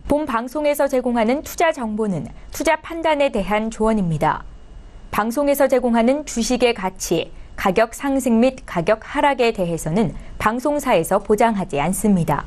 본 방송에서 제공하는 투자 정보는 투자 판단에 대한 조언입니다. 방송에서 제공하는 주식의 가치, 가격 상승 및 가격 하락에 대해서는 방송사에서 보장하지 않습니다.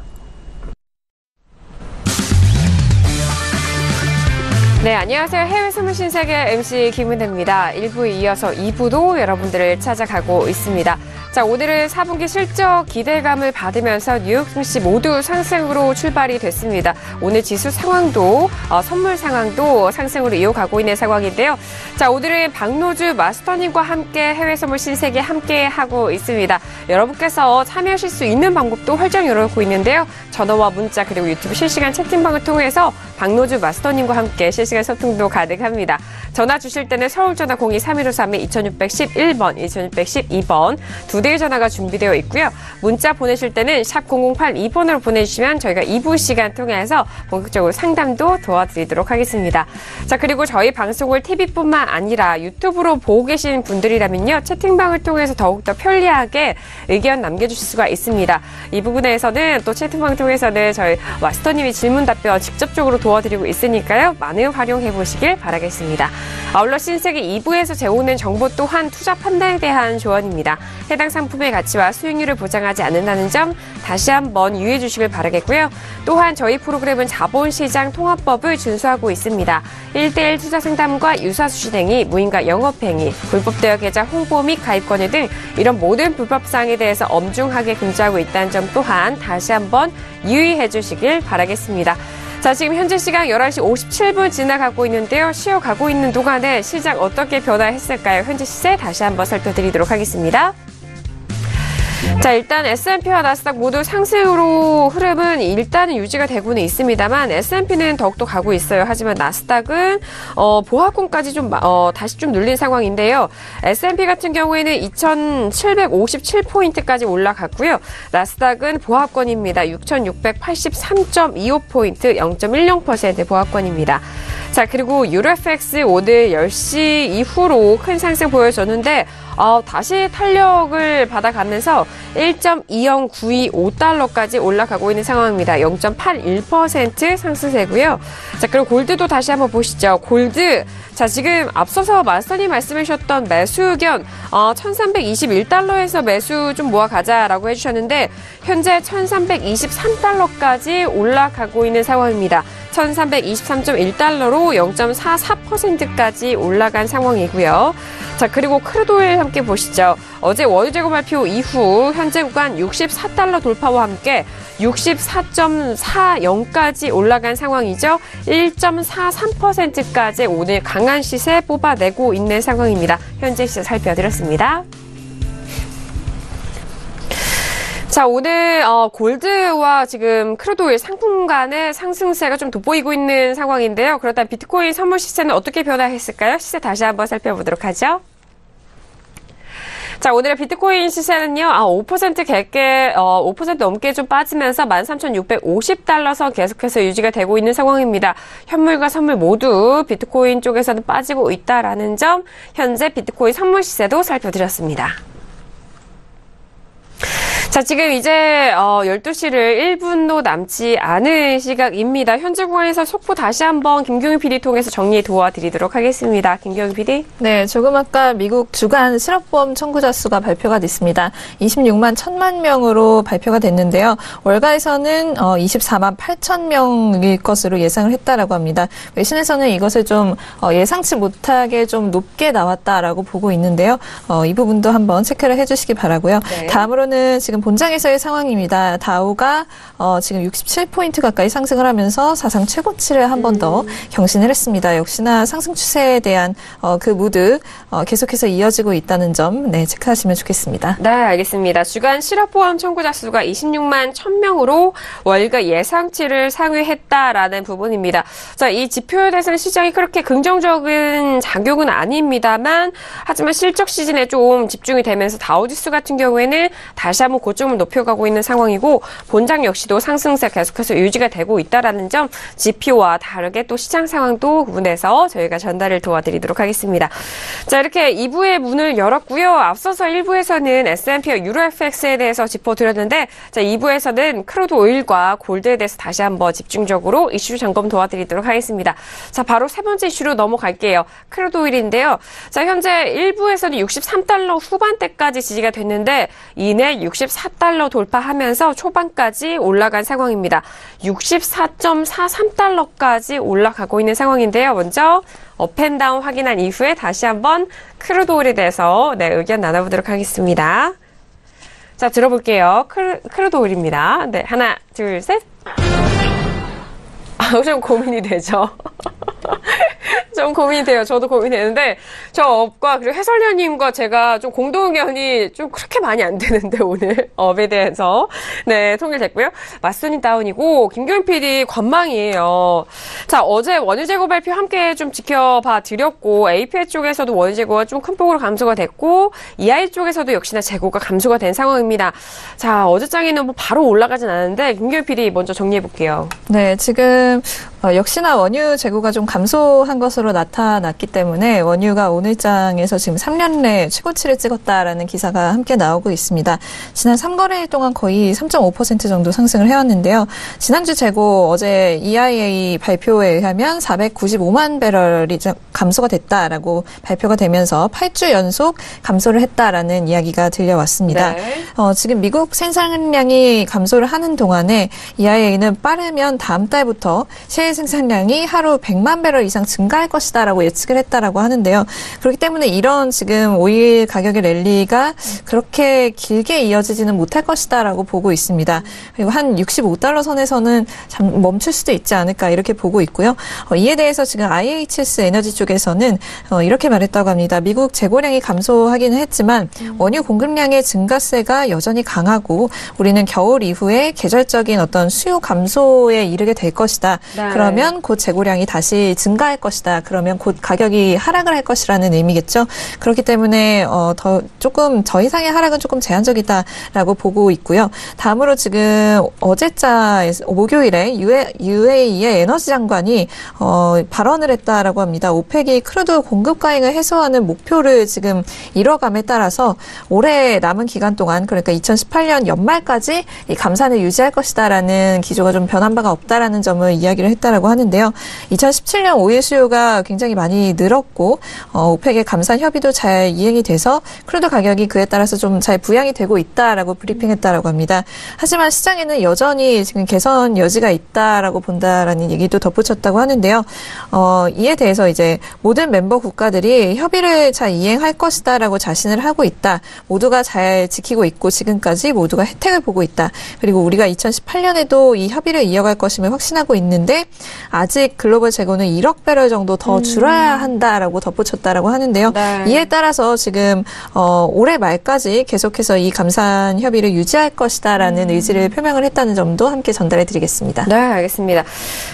네, 안녕하세요. 해외 스물 신세계 MC 김은혜입니다. 1부에 이어서 2부도 여러분들을 찾아가고 있습니다. 자, 오늘은 4분기 실적 기대감을 받으면서 뉴욕 증시 모두 상승으로 출발이 됐습니다. 오늘 지수 상황도 선물 상황도 상승으로 이어가고 있는 상황인데요. 자, 오늘은 박노주 마스터님과 함께 해외 선물 신세계 함께 하고 있습니다. 여러분께서 참여하실 수 있는 방법도 활짝 열어놓고 있는데요. 전화와 문자 그리고 유튜브 실시간 채팅방을 통해서 박노주 마스터님과 함께 실시간 소통도 가능합니다. 전화 주실 때는 서울 전화 02-3153-2611번, 2612번 두 대의 전화가 준비되어 있고요. 문자 보내실 때는 샵 0082번으로 보내주시면 저희가 2부 시간 통해서 본격적으로 상담도 도와드리도록 하겠습니다. 자, 그리고 저희 방송을 TV뿐만 아니라 유튜브로 보고 계신 분들이라면요. 채팅방을 통해서 더욱더 편리하게 의견 남겨주실 수가 있습니다. 이 부분에서는 또 채팅방 통해서는 저희 마스터님이 질문 답변 직접적으로 도와드리고 있으니까요. 많은 활용해 보시길 바라겠습니다. 아울러 신세계 2부에서 제공된 정보 또한 투자 판단에 대한 조언입니다. 해당 상품의 가치와 수익률을 보장하지 않는다는 점 다시 한번 유의해 주시길 바라겠고요. 또한 저희 프로그램은 자본시장 통합법을 준수하고 있습니다. 1대1 투자 상담과 유사수시 행위, 무인과 영업행위, 불법 대여 계좌 홍보 및 가입 권유 등 이런 모든 불법사항에 대해서 엄중하게 금지하고 있다는 점 또한 다시 한번 유의해 주시길 바라겠습니다. 자, 지금 현재 시간 11시 57분 지나가고 있는데요. 쉬어가고 있는 동안에 시장 어떻게 변화했을까요? 현재 시세 다시 한번 살펴드리도록 하겠습니다. 자, 일단 S&P와 나스닥 모두 상승으로 흐름은 일단은 유지가 되고는 있습니다만 S&P는 더욱더 가고 있어요. 하지만 나스닥은 보합권까지 좀 다시 좀 눌린 상황인데요. S&P 같은 경우에는 2,757포인트까지 올라갔고요. 나스닥은 보합권입니다. 6,683.25포인트, 0.10% 보합권입니다. 자, 그리고 유로FX 오늘 10시 이후로 큰 상승 보여줬는데 다시 탄력을 받아가면서 1.20925달러까지 올라가고 있는 상황입니다. 0.81% 상승세고요. 자, 그리고 골드도 다시 한번 보시죠. 골드. 자, 지금 앞서서 마스터님 말씀해 주셨던 매수 의견 1321달러에서 매수 좀 모아가자라고 해주셨는데 현재 1323달러까지 올라가고 있는 상황입니다. 1323.1달러로 0.44%까지 올라간 상황이고요. 자, 그리고 크루드오일 함께 보시죠. 어제 원유 재고 발표 이후 현재 구간 64달러 돌파와 함께 64.40까지 올라간 상황이죠. 1.43%까지 오늘 강한 시세 뽑아내고 있는 상황입니다. 현재 시세 살펴드렸습니다. 자, 오늘 골드와 지금 크루드오일 상품 간의 상승세가 좀 돋보이고 있는 상황인데요. 그렇다면 비트코인 선물 시세는 어떻게 변화했을까요? 시세 다시 한번 살펴보도록 하죠. 자, 오늘의 비트코인 시세는요, 5% 넘게 좀 빠지면서 13,650달러 선 계속해서 유지가 되고 있는 상황입니다. 현물과 선물 모두 비트코인 쪽에서는 빠지고 있다라는 점, 현재 비트코인 선물 시세도 살펴드렸습니다. 자, 지금 이제 12시를 1분도 남지 않은 시각입니다. 현재 구간에서 속보 다시 한번 김경희 PD 통해서 정리 도와드리도록 하겠습니다. 김경희 PD. 네, 조금 아까 미국 주간 실업보험 청구자 수가 발표가 됐습니다. 26만 1천만 명으로 발표가 됐는데요. 월가에서는 24만 8천 명일 것으로 예상을 했다라고 합니다. 외신에서는 이것을 좀 예상치 못하게 좀 높게 나왔다라고 보고 있는데요. 이 부분도 한번 체크를 해주시기 바라고요. 네. 다음으로는 지금 본장에서의 상황입니다. 다우가 지금 67포인트 가까이 상승을 하면서 사상 최고치를 한 번 더 경신을 했습니다. 역시나 상승 추세에 대한 그 무드 계속해서 이어지고 있다는 점 체크하시면 좋겠습니다. 네, 알겠습니다. 주간 실업보험 청구자 수가 26만 1,000명으로 월가 예상치를 상회했다라는 부분입니다. 자, 이 지표에 대해서는 시장이 그렇게 긍정적인 작용은 아닙니다만 하지만 실적 시즌에 좀 집중이 되면서 다우지수 같은 경우에는 다시 한번 고점을 높여가고 있는 상황이고 본장 역시도 상승세 계속해서 유지가 되고 있다라는 점 지표와 다르게 또 시장 상황도 구분해서 저희가 전달을 도와드리도록 하겠습니다. 자, 이렇게 2부의 문을 열었고요. 앞서서 1부에서는 S&P와 유로FX에 대해서 짚어드렸는데 자, 2부에서는 크루드 오일과 골드에 대해서 다시 한번 집중적으로 이슈 점검 도와드리도록 하겠습니다. 자, 바로 세 번째 이슈로 넘어갈게요. 크루드 오일인데요. 자, 현재 1부에서는 63달러 후반대까지 지지가 됐는데 이내 64달러 돌파하면서 초반까지 올라간 상황입니다. 64.43달러까지 올라가고 있는 상황인데요. 먼저 업앤다운 확인한 이후에 다시 한번 크루드 오일에 대해서 의견 나눠보도록 하겠습니다. 자, 들어볼게요. 크루드 오일입니다. 네, 하나, 둘, 셋. 좀 고민이 되죠. 좀 고민이 돼요. 저도 고민이 되는데 저 업과 그리고 해설위원님과 제가 좀 공동 의견이 좀 그렇게 많이 안 되는데 오늘 업에 대해서 네 통일됐고요. 맞순이 다운이고 김경민 PD 관망이에요. 자, 어제 원유 재고 발표 함께 좀 지켜봐 드렸고 API 쪽에서도 원유 재고가 좀 큰 폭으로 감소가 됐고 EI 쪽에서도 역시나 재고가 감소가 된 상황입니다. 자, 어제장에는 뭐 바로 올라가진 않았는데 김경민 PD 먼저 정리해 볼게요. 네, 지금 역시나 원유 재고가 좀 감소한 것으로 나타났기 때문에 원유가 오늘장에서 지금 3년 내 최고치를 찍었다라는 기사가 함께 나오고 있습니다. 지난 3거래일 동안 거의 3.5% 정도 상승을 해왔는데요. 지난주 재고 어제 EIA 발표에 의하면 495만 배럴이 감소가 됐다라고 발표가 되면서 8주 연속 감소를 했다라는 이야기가 들려왔습니다. 네. 지금 미국 생산량이 감소를 하는 동안에 EIA는 빠르면 다음 달부터 셰일 생산량이 하루 100만 배럴 이상 증가할 것이다라고 예측을 했다라고 하는데요. 그렇기 때문에 이런 지금 오일 가격의 랠리가 그렇게 길게 이어지지는 못할 것이다라고 보고 있습니다. 그리고 한 65달러 선에서는 멈출 수도 있지 않을까 이렇게 보고 있고요. 이에 대해서 지금 IHS 에너지 쪽에서는 이렇게 말했다고 합니다. 미국 재고량이 감소하기는 했지만 원유 공급량의 증가세가 여전히 강하고 우리는 겨울 이후에 계절적인 어떤 수요 감소에 이르게 될 것이다. 네. 그러면 곧 재고량이 다시 증가할 것이다. 그러면 곧 가격이 하락을 할 것이라는 의미겠죠. 그렇기 때문에 더 이상의 하락은 조금 제한적이다라고 보고 있고요. 다음으로 지금 목요일에 UAE의 에너지 장관이 발언을 했다라고 합니다. 오펙이 크루드 공급 과잉을 해소하는 목표를 지금 이뤄감에 따라서 올해 남은 기간 동안 그러니까 2018년 연말까지 이 감산을 유지할 것이다라는 기조가 좀 변한 바가 없다라는 점을 이야기를 했다라고 하는데요. 2017년 오일 수요가 굉장히 많이 늘었고 오펙의 감산 협의도 잘 이행이 돼서 크루드 가격이 그에 따라서 좀 잘 부양이 되고 있다라고 브리핑했다라고 합니다. 하지만 시장에는 여전히 지금 개선 여지가 있다라고 본다라는 얘기도 덧붙였다고 하는데요. 이에 대해서 이제 모든 멤버 국가들이 협의를 잘 이행할 것이다라고 자신을 하고 있다. 모두가 잘 지키고 있고 지금까지 모두가 혜택을 보고 있다. 그리고 우리가 2018년에도 이 협의를 이어갈 것임을 확신하고 있는데 아직 글로벌 재고는 1억 배럴 정도 더 줄어야 한다라고 덧붙였다라고 하는데요. 네. 이에 따라서 지금 올해 말까지 계속해서 이 감산 협의를 유지할 것이다라는 의지를 표명을 했다는 점도 함께 전달해 드리겠습니다. 네, 알겠습니다.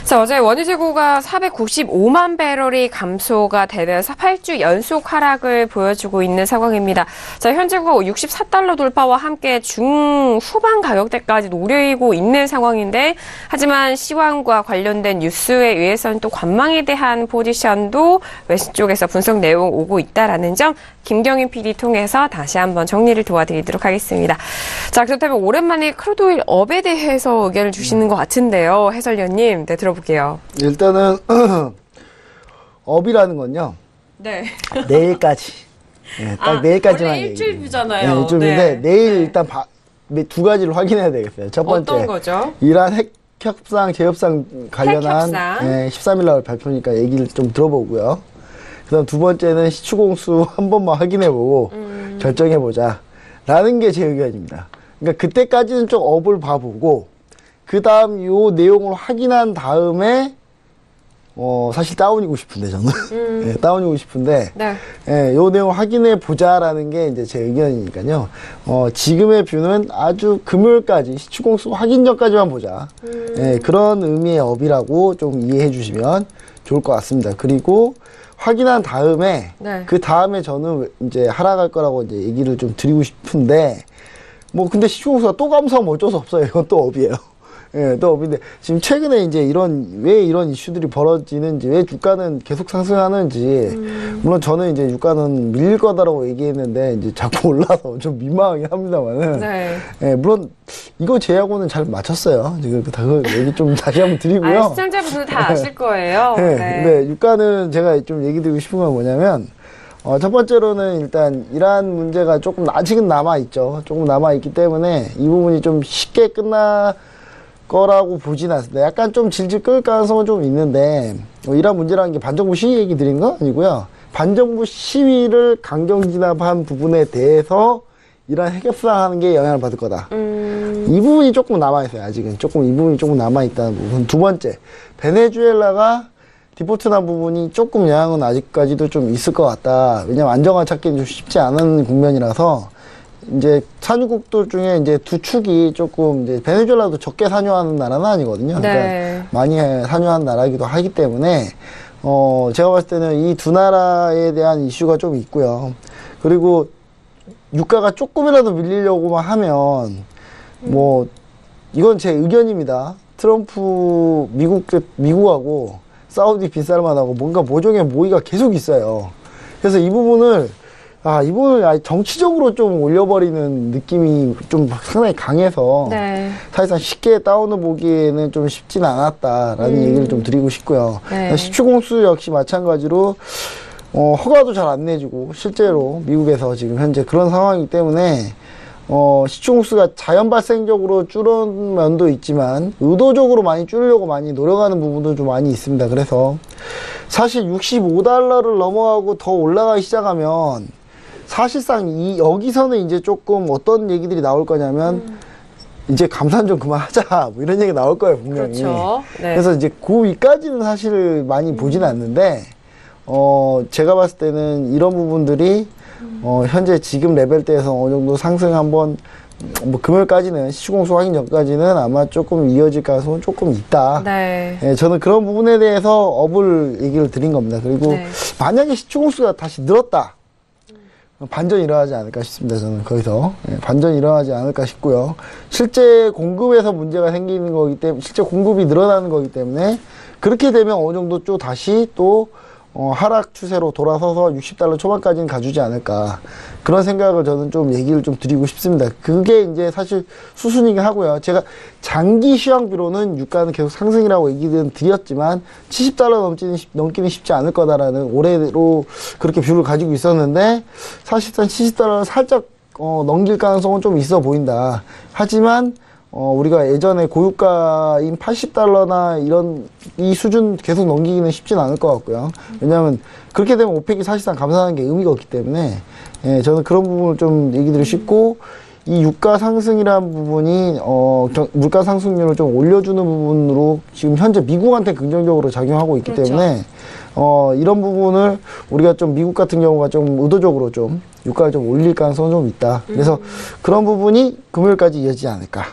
자, 어제 원유 재고가 495만 배럴이 감소가 되면서 8주 연속 하락을 보여주고 있는 상황입니다. 자, 현재가 64달러 돌파와 함께 중후반 가격대까지 노리고 있는 상황인데 하지만 시황과 관련된 뉴스에 의해서는 또 관망에 대한 포지션도 외신 쪽에서 분석 내용 오고 있다라는 점 김경인 PD 통해서 다시 한번 정리를 도와드리도록 하겠습니다. 자, 그렇다면 오랜만에 크루드 오일 업에 대해서 의견을 주시는 것 같은데요. 해설위원님, 네, 들어볼게요. 일단은 업이라는 건요. 네. 내일까지. 네, 딱 내일까지만 원래 일주일이잖아요. 네, 일주일인데 내일 일단 두 가지를 확인해야 되겠어요. 첫 번째. 어떤 거죠? 이란 핵협상, 재협상 관련한 핵협상. 13일 날 발표니까 얘기를 좀 들어보고요. 그다음 두 번째는 시추공수 한 번만 확인해보고 결정해보자. 라는 게 제 의견입니다. 그러니까 그때까지는 좀 업을 봐보고 그다음 요 내용을 확인한 다음에 사실 다운이고 싶은데 저는 네, 다운이고 싶은데 네. 요 내용 확인해 보자라는 게 이제 제 의견이니까요. 지금의 뷰는 아주 금요일까지 시추공수 확인 전까지만 보자. 그런 의미의 업이라고 좀 이해해 주시면 좋을 것 같습니다. 그리고 확인한 다음에 네. 그 다음에 저는 이제 하락할 거라고 이제 얘기를 좀 드리고 싶은데 뭐 근데 시중공수가 또 감소하면 어쩔 수 없어요. 이건 또 업이에요. 예, 또 업인데 지금 최근에 이제 왜 이런 이슈들이 벌어지는지, 왜 유가는 계속 상승하는지, 물론 저는 이제 유가는 밀릴 거다라고 얘기했는데 이제 자꾸 올라서 좀 민망하긴 합니다만은, 네. 예, 물론 이거 제하고는 잘 맞췄어요. 지금 그 얘기 좀 다시 한번 드리고요. 시청자분들 다 아실 거예요. 네. 네. 근데 유가는 제가 좀 얘기 드리고 싶은 건 뭐냐면, 첫 번째로는 일단 이란 문제가 조금 아직은 남아있죠. 조금 남아있기 때문에 이 부분이 좀 쉽게 끝날 거라고 보진 않습니다. 약간 좀 질질 끌 가능성은 좀 있는데, 이란 문제라는 게 반정부 시위 얘기 드린 건 아니고요. 반정부 시위를 강경 진압한 부분에 대해서 이란 핵협상하는 게 영향을 받을 거다. 이 부분이 조금 남아있어요. 아직은 이 부분이 조금 남아있다는 부분. 두 번째, 베네수엘라가 디폴트 난 부분이 조금 영향은 아직까지도 좀 있을 것 같다. 왜냐면 안정화 찾기는 좀 쉽지 않은 국면이라서, 이제 산유국들 중에 이제 두 축이 조금, 이제 베네수엘라도 적게 산유하는 나라는 아니거든요. 네. 그러니까 많이 산유하는 나라이기도 하기 때문에, 제가 봤을 때는 이 두 나라에 대한 이슈가 좀 있고요. 그리고 유가가 조금이라도 밀리려고만 하면, 뭐 이건 제 의견입니다. 트럼프 미국하고 사우디 빈살만하고 뭔가 모종의 모의가 계속 있어요. 그래서 이 부분을 정치적으로 좀 올려버리는 느낌이 좀 상당히 강해서, 네. 사실상 쉽게 다운을 보기에는 좀 쉽진 않았다라는 얘기를 좀 드리고 싶고요. 네. 시추공수 역시 마찬가지로 허가도 잘 안 내주고, 실제로 미국에서 지금 현재 그런 상황이기 때문에 시추공수가 자연 발생적으로 줄은 면도 있지만 의도적으로 많이 줄이려고 많이 노력하는 부분도 좀 많이 있습니다. 그래서 사실 $65를 넘어가고 더 올라가기 시작하면, 사실상 여기서는 이제 조금 어떤 얘기들이 나올 거냐면, 이제 감산 좀 그만하자, 뭐 이런 얘기 나올 거예요, 분명히. 그렇죠. 네. 그래서 이제 그 위까지는 사실 많이 보지는 않는데, 제가 봤을 때는 이런 부분들이 현재 지금 레벨대에서 어느 정도 상승 한번, 뭐 금요일까지는, 시추공수 확인 전까지는 아마 조금 이어질 가능성은 조금 있다. 네. 예, 저는 그런 부분에 대해서 업을 얘기를 드린 겁니다. 그리고 네. 만약에 시추공수가 다시 늘었다, 반전이 일어나지 않을까 싶습니다. 저는 거기서 반전이 일어나지 않을까 싶고요. 실제 공급에서 문제가 생기는 거기 때문에, 실제 공급이 늘어나는 거기 때문에, 그렇게 되면 어느 정도 또 다시 또 하락 추세로 돌아서서 $60 초반까지는 가주지 않을까, 그런 생각을 저는 좀 얘기를 좀 드리고 싶습니다. 그게 이제 사실 수순이긴 하고요. 제가 장기 시황비로는 유가는 계속 상승이라고 얘기는 드렸지만 $70 넘기는 쉽지 않을 거다라는 올해로 그렇게 뷰를 가지고 있었는데, 사실상 $70를 살짝 넘길 가능성은 좀 있어 보인다. 하지만 우리가 예전에 고유가인 $80나 이 수준 계속 넘기기는 쉽진 않을 것 같고요. 왜냐하면 그렇게 되면 오펙이 사실상 감산하는 게 의미가 없기 때문에, 저는 그런 부분을 좀 얘기 드리고 싶고, 이 유가 상승이라는 부분이 물가 상승률을 좀 올려주는 부분으로 지금 현재 미국한테 긍정적으로 작용하고 있기 그렇죠. 때문에, 이런 부분을 우리가 좀 미국 같은 경우가 좀 의도적으로 좀 유가를 좀 올릴 가능성은 좀 있다. 그래서 그런 부분이 금요일까지 이어지지 않을까.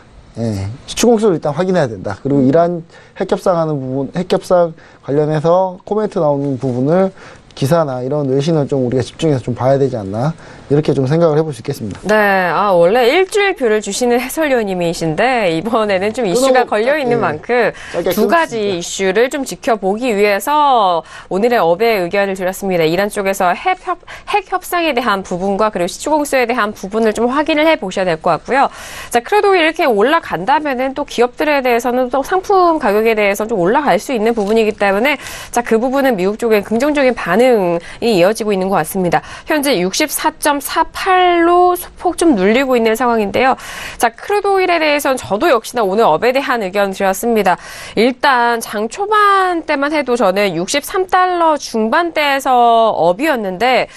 시추공수를 일단 확인해야 된다. 그리고 이란 핵협상하는 부분, 핵협상 관련해서 코멘트 나오는 부분을 기사나 이런 외신을 좀 우리가 집중해서 좀 봐야 되지 않나, 이렇게 좀 생각을 해볼 수 있겠습니다. 네, 원래 일주일 뷰를 주시는 해설위원님이신데 이번에는 좀 이슈가 걸려 있는 만큼 두 가지 이슈를 좀 지켜보기 위해서 오늘의 업의 의견을 드렸습니다. 이란 쪽에서 핵 협상에 대한 부분과 그리고 시추공수에 대한 부분을 좀 확인을 해 보셔야 될 것 같고요. 자, 크루드 이렇게 올라간다면은 또 기업들에 대해서는 또 상품 가격에 대해서 좀 올라갈 수 있는 부분이기 때문에, 자, 그 부분은 미국 쪽에 긍정적인 반응이 이어지고 있는 것 같습니다. 현재 64.48로 소폭 좀 눌리고 있는 상황인데요. 자, 크루드 오일에 대해서는 저도 역시나 오늘 업에 대한 의견 드렸습니다. 일단 장 초반 때만 해도 저는 $63 중반대에서 업이었는데,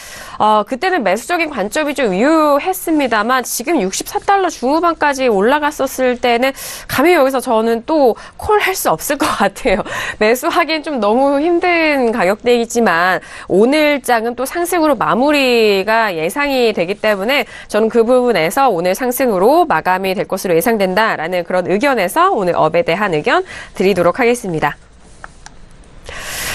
그때는 매수적인 관점이 좀 유효했습니다만, 지금 $64 중후반까지 올라갔었을 때는 감히 여기서 저는 또 콜할 수 없을 것 같아요. 매수하기엔 좀 너무 힘든 가격대이지만 오늘 장은 또 상승으로 마무리가 예상이 되기 때문에 저는 그 부분에서 오늘 상승으로 마감이 될 것으로 예상된다라는 그런 의견에서 오늘 업에 대한 의견 드리도록 하겠습니다.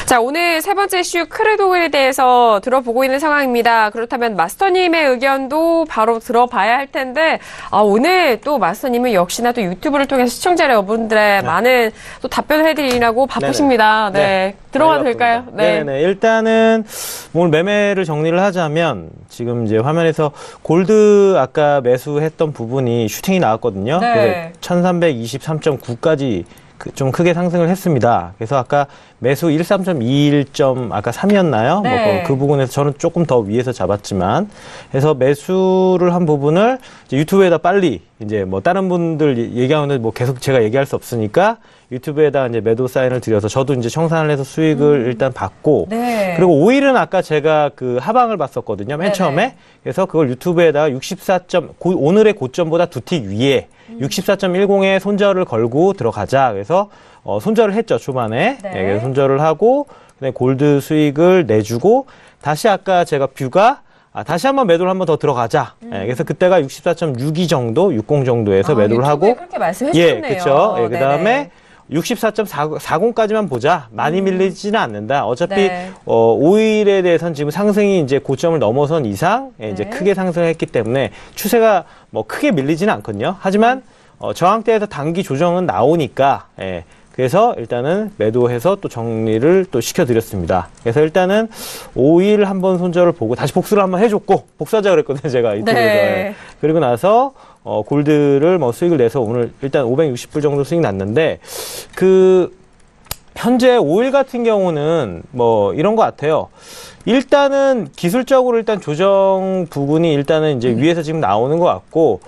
자, 오늘 세 번째 이슈 크루도에 대해서 들어보고 있는 상황입니다. 그렇다면 마스터님의 의견도 바로 들어봐야 할 텐데, 오늘 또 마스터님은 역시나 또 유튜브를 통해서 시청자 여러분들의 많은 또 답변을 해드리라고 바쁘십니다. 네. 들어가도 될까요? 네. 일단은 오늘 매매를 정리를 하자면 지금 이제 화면에서 골드 아까 매수했던 부분이 슈팅이 나왔거든요. 네. 1323.9까지 좀 크게 상승을 했습니다. 그래서 아까 매수 13.21점 아까 3이었나요? 네. 뭐 그 부분에서 저는 조금 더 위에서 잡았지만 해서 매수를 한 부분을 이제 유튜브에다 빨리 이제 뭐 다른 분들 얘기하는데 뭐 계속 제가 얘기할 수 없으니까 유튜브에다 이제 매도 사인을 드려서 저도 이제 청산을 해서 수익을 일단 받고 네. 그리고 오일은 아까 제가 그 하방을 봤었거든요. 맨 처음에. 그래서 그걸 유튜브에다가 64점 오늘의 고점보다 두 틱 위에 64.10에 손절을 걸고 들어가자. 그래서 손절을 했죠, 초반에. 네. 그래서 손절을 하고 그다음에 골드 수익을 내주고 다시 아까 제가 뷰가 다시 한번 매도를 한번 더 들어가자. 그래서 그때가 64.62 정도, 60 정도에서 매도를 하고 그렇게 말씀해주셨네요. 그렇죠. 그다음에 64.40까지만 보자. 많이 밀리지는 않는다. 어차피 네. 오일에 대해서는 지금 상승이 이제 고점을 넘어선 이상 이제 크게 상승했기 때문에 추세가 뭐 크게 밀리지는 않거든요. 하지만 저항대에서 단기 조정은 나오니까 그래서 일단은 매도해서 또 정리를 또 시켜드렸습니다. 그래서 일단은 오일 한번 손절을 보고 다시 복수를 한번 해줬고 복수하자 그랬거든요, 제가 유튜브에서. 네. 그리고 나서 골드를 뭐 수익을 내서 오늘 일단 560불 정도 수익 났는데 현재 오일 같은 경우는 뭐 이런 것 같아요. 일단은 기술적으로 일단 조정 부분이 일단은 이제 위에서 지금 나오는 것 같고,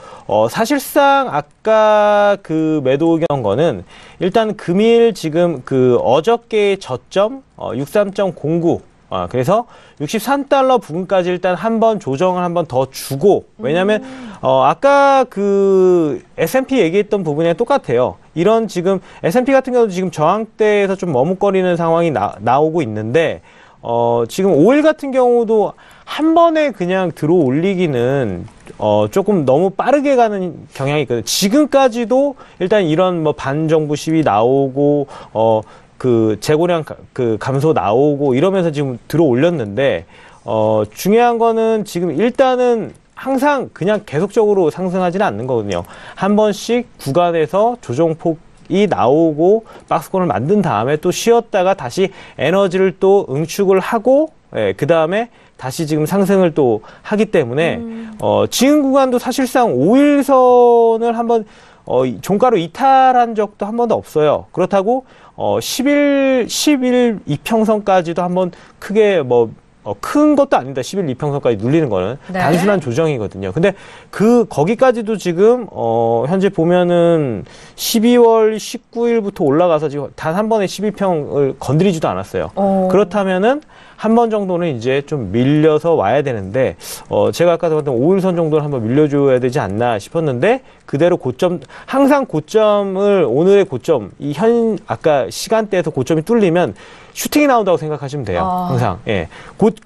사실상 아까 그 매도 의견 거는 일단 금일 지금 그 어저께의 저점, 63.09. 그래서 63달러 부근까지 일단 한번 조정을 한번 더 주고, 왜냐면, 아까 그 S&P 얘기했던 부분이랑 똑같아요. 이런 지금 S&P 같은 경우도 지금 저항대에서 좀 머뭇거리는 상황이 나오고 있는데, 지금 오일 같은 경우도 한 번에 그냥 들어 올리기는, 조금 너무 빠르게 가는 경향이 있거든요. 지금까지도 일단 이런 뭐 반정부 시위 나오고, 그 재고량 그 감소 나오고 이러면서 지금 들어 올렸는데, 중요한 거는 지금 일단은 항상 그냥 계속적으로 상승하지는 않는 거거든요. 한 번씩 구간에서 조정폭 이 나오고 박스권을 만든 다음에 또 쉬었다가 다시 에너지를 또 응축을 하고 그 다음에 다시 지금 상승을 또 하기 때문에 지금 구간도 사실상 5일선을 한번 종가로 이탈한 적도 한 번도 없어요. 그렇다고 10일 이평선까지도 한번 크게 뭐 큰 것도 아닙니다. 10일 이평선까지 눌리는 거는 네. 단순한 조정이거든요. 근데 거기까지도 지금 현재 보면은 12월 19일부터 올라가서 지금 단 한 번에 12평을 건드리지도 않았어요. 그렇다면은 한 번 정도는 이제 좀 밀려서 와야 되는데 제가 아까도 봤던 5일선 정도는 한번 밀려줘야 되지 않나 싶었는데 그대로 항상 고점을 오늘의 고점 아까 시간대에서 고점이 뚫리면 슈팅이 나온다고 생각하시면 돼요. 항상. 예.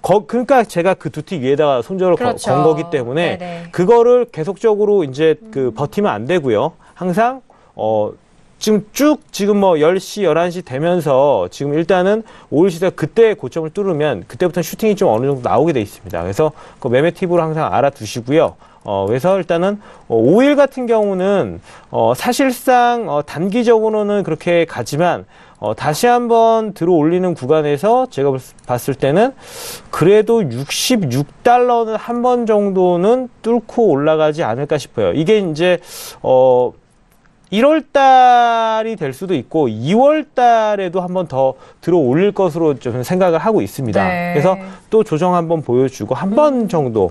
그러니까 제가 그 두 틱 위에다가 손절을 그렇죠. 건 거기 때문에 네네. 그거를 계속적으로 이제 버티면 안 되고요. 항상 지금 뭐 10시, 11시 되면서 지금 일단은 오일 시세가 그때 고점을 뚫으면 그때부터 슈팅이 좀 어느 정도 나오게 돼 있습니다. 그래서 그 매매 팁으로 항상 알아두시고요. 그래서 일단은 오일 같은 경우는 사실상 단기적으로는 그렇게 가지만 다시 한번 들어 올리는 구간에서 제가 봤을 때는 그래도 66달러는 한 번 정도는 뚫고 올라가지 않을까 싶어요. 이게 이제 1월 달이 될 수도 있고 2월 달에도 한번 더 들어 올릴 것으로 좀 생각을 하고 있습니다. 네. 그래서 또 조정 한번 보여주고 한 번 정도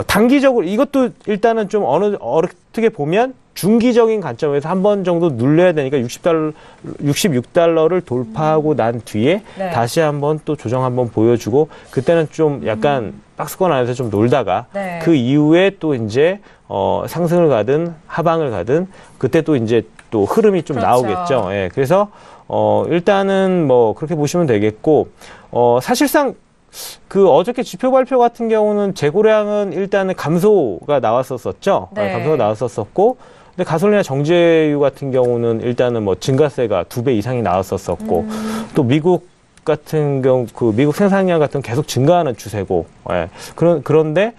단기적으로 이것도 일단은 좀 어떻게 보면 중기적인 관점에서 한 번 정도 눌려야 되니까 66달러를 돌파하고 난 뒤에 네. 다시 한번 또 조정 한번 보여주고 그때는 좀 약간 박스권 안에서 좀 놀다가 네. 그 이후에 또 이제 상승을 가든 하방을 가든 그때 또 이제 또 흐름이 좀 그렇죠. 나오겠죠. 예. 그래서 일단은 뭐 그렇게 보시면 되겠고 사실상 그 어저께 지표 발표 같은 경우는 재고량은 일단은 감소가 나왔었었죠. 네. 감소가 나왔었었고 근데 가솔린이나 정제유 같은 경우는 일단은 뭐 증가세가 2배 이상이 나왔었었고 또 미국 같은 경우 그 미국 생산량 같은 계속 증가하는 추세고, 예. 그런데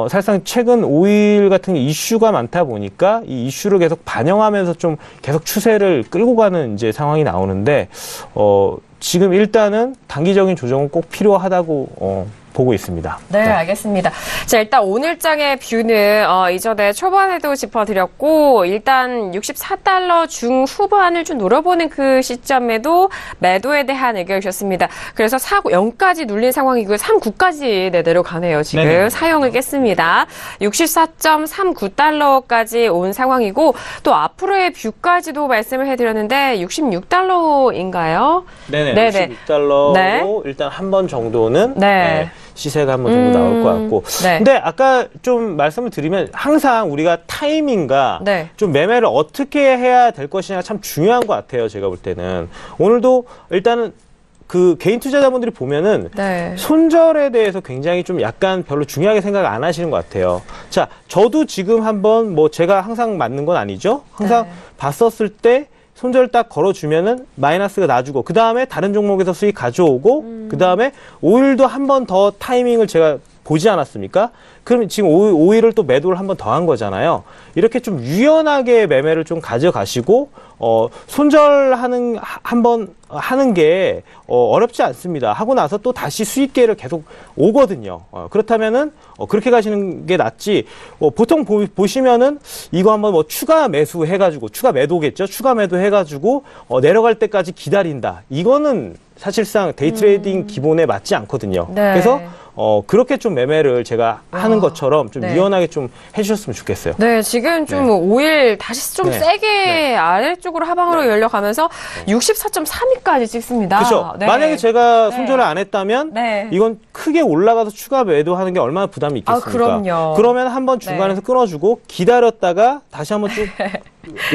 사실상 최근 오일 같은 게 이슈가 많다 보니까 이 이슈를 계속 반영하면서 좀 계속 추세를 끌고 가는 이제 상황이 나오는데 지금 일단은 단기적인 조정은 꼭 필요하다고 보고 있습니다. 네, 알겠습니다. 자, 일단 오늘장의 뷰는 이전에 초반에도 짚어드렸고 일단 64달러 중후반을 좀 노려보는 그 시점에도 매도에 대한 의견을 주셨습니다. 그래서 0까지 눌린 상황이고요. 39까지 내려가네요. 지금 네네. 사형을 깼습니다. 64.39달러까지 온 상황이고 또 앞으로의 뷰까지도 말씀을 해드렸는데 66달러인가요? 네네. 66달러로 네. 일단 한 번 정도는 네. 시세가 한 번 정도 나올 것 같고. 네. 근데 아까 좀 말씀을 드리면 항상 우리가 타이밍과 네. 좀 매매를 어떻게 해야 될 것이냐가 참 중요한 것 같아요. 제가 볼 때는. 오늘도 일단은 그 개인 투자자분들이 보면은 네. 손절에 대해서 굉장히 좀 약간 별로 중요하게 생각 안 하시는 것 같아요. 자, 저도 지금 한번 뭐 제가 항상 맞는 건 아니죠. 항상 네. 봤었을 때 손절 딱 걸어주면은 마이너스가 나주고 그 다음에 다른 종목에서 수익 가져오고 그 다음에 오일도 한 번 더 타이밍을 제가 보지 않았습니까? 그러면 지금 오일을 또 매도를 한 번 더 한 거잖아요. 이렇게 좀 유연하게 매매를 좀 가져가시고 손절하는 한 번 하는 게 어렵지 않습니다. 하고 나서 또 다시 수익계를 계속 오거든요. 그렇다면은 그렇게 가시는 게 낫지. 보통 보시면은 이거 한번 뭐 추가 매수 해가지고 추가 매도겠죠. 추가 매도 해가지고 내려갈 때까지 기다린다. 이거는 사실상 데이 트레이딩 기본에 맞지 않거든요. 네. 그래서 그렇게 좀 매매를 제가 하는 것처럼 좀 네. 유연하게 좀 해주셨으면 좋겠어요. 네, 지금 좀 네. 오일 다시 좀 네. 세게 네. 아래쪽으로 하방으로 열려가면서 64.32까지 찍습니다. 그렇죠. 네. 만약에 제가 네. 손절을 안 했다면 네. 이건 크게 올라가서 추가 매도하는 게 얼마나 부담이 있겠습니까? 그럼요. 그러면 한번 중간에서 끊어주고 기다렸다가 다시 한번 쭉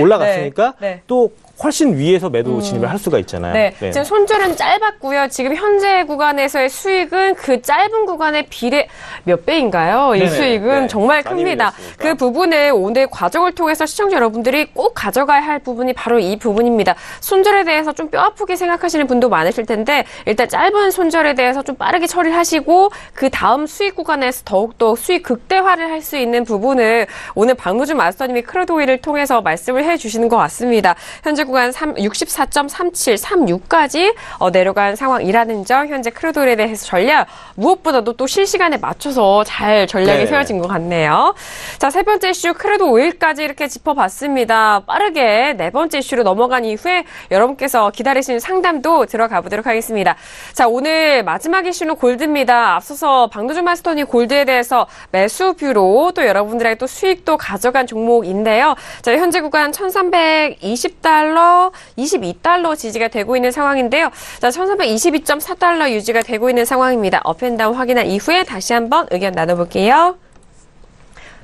올라갔으니까 네. 네. 또 훨씬 위에서 매도 진입을 할 수가 있잖아요. 네, 지금 손절은 짧았고요. 지금 현재 구간에서의 수익은 그 짧은 구간의 비례 몇 배인가요? 이 네네. 수익은 네. 정말 많이 큽니다. 밀렸으니까. 그 부분을 오늘 과정을 통해서 시청자 여러분들이 꼭 가져가야 할 부분이 바로 이 부분입니다. 손절에 대해서 좀 뼈아프게 생각하시는 분도 많으실 텐데 일단 짧은 손절에 대해서 좀 빠르게 처리하시고 그 다음 수익 구간에서 더욱더 수익 극대화를 할 수 있는 부분을 오늘 박노준 마스터님이 크루드오일을 통해서 말씀을 해주시는 것 같습니다. 현재 구간 64.37, 36까지 내려간 상황이라는 점, 현재 크루드오일에 대해서 전략 무엇보다도 또 실시간에 맞춰서 잘 전략이 네. 세워진 것 같네요. 자, 세 번째 이슈 크루드오일까지 이렇게 짚어봤습니다. 빠르게 네 번째 이슈로 넘어간 이후에 여러분께서 기다리시는 상담도 들어가 보도록 하겠습니다. 자, 오늘 마지막 이슈는 골드입니다. 앞서서 박노준 마스터님 골드에 대해서 매수 뷰로 또 여러분들에게 또 수익도 가져간 종목인데요. 자, 현재 구간 1320달러, 22달러 지지가 되고 있는 상황인데요. 자, 1322.4달러 유지가 되고 있는 상황입니다. 업앤다운 확인한 이후에 다시 한번 의견 나눠볼게요.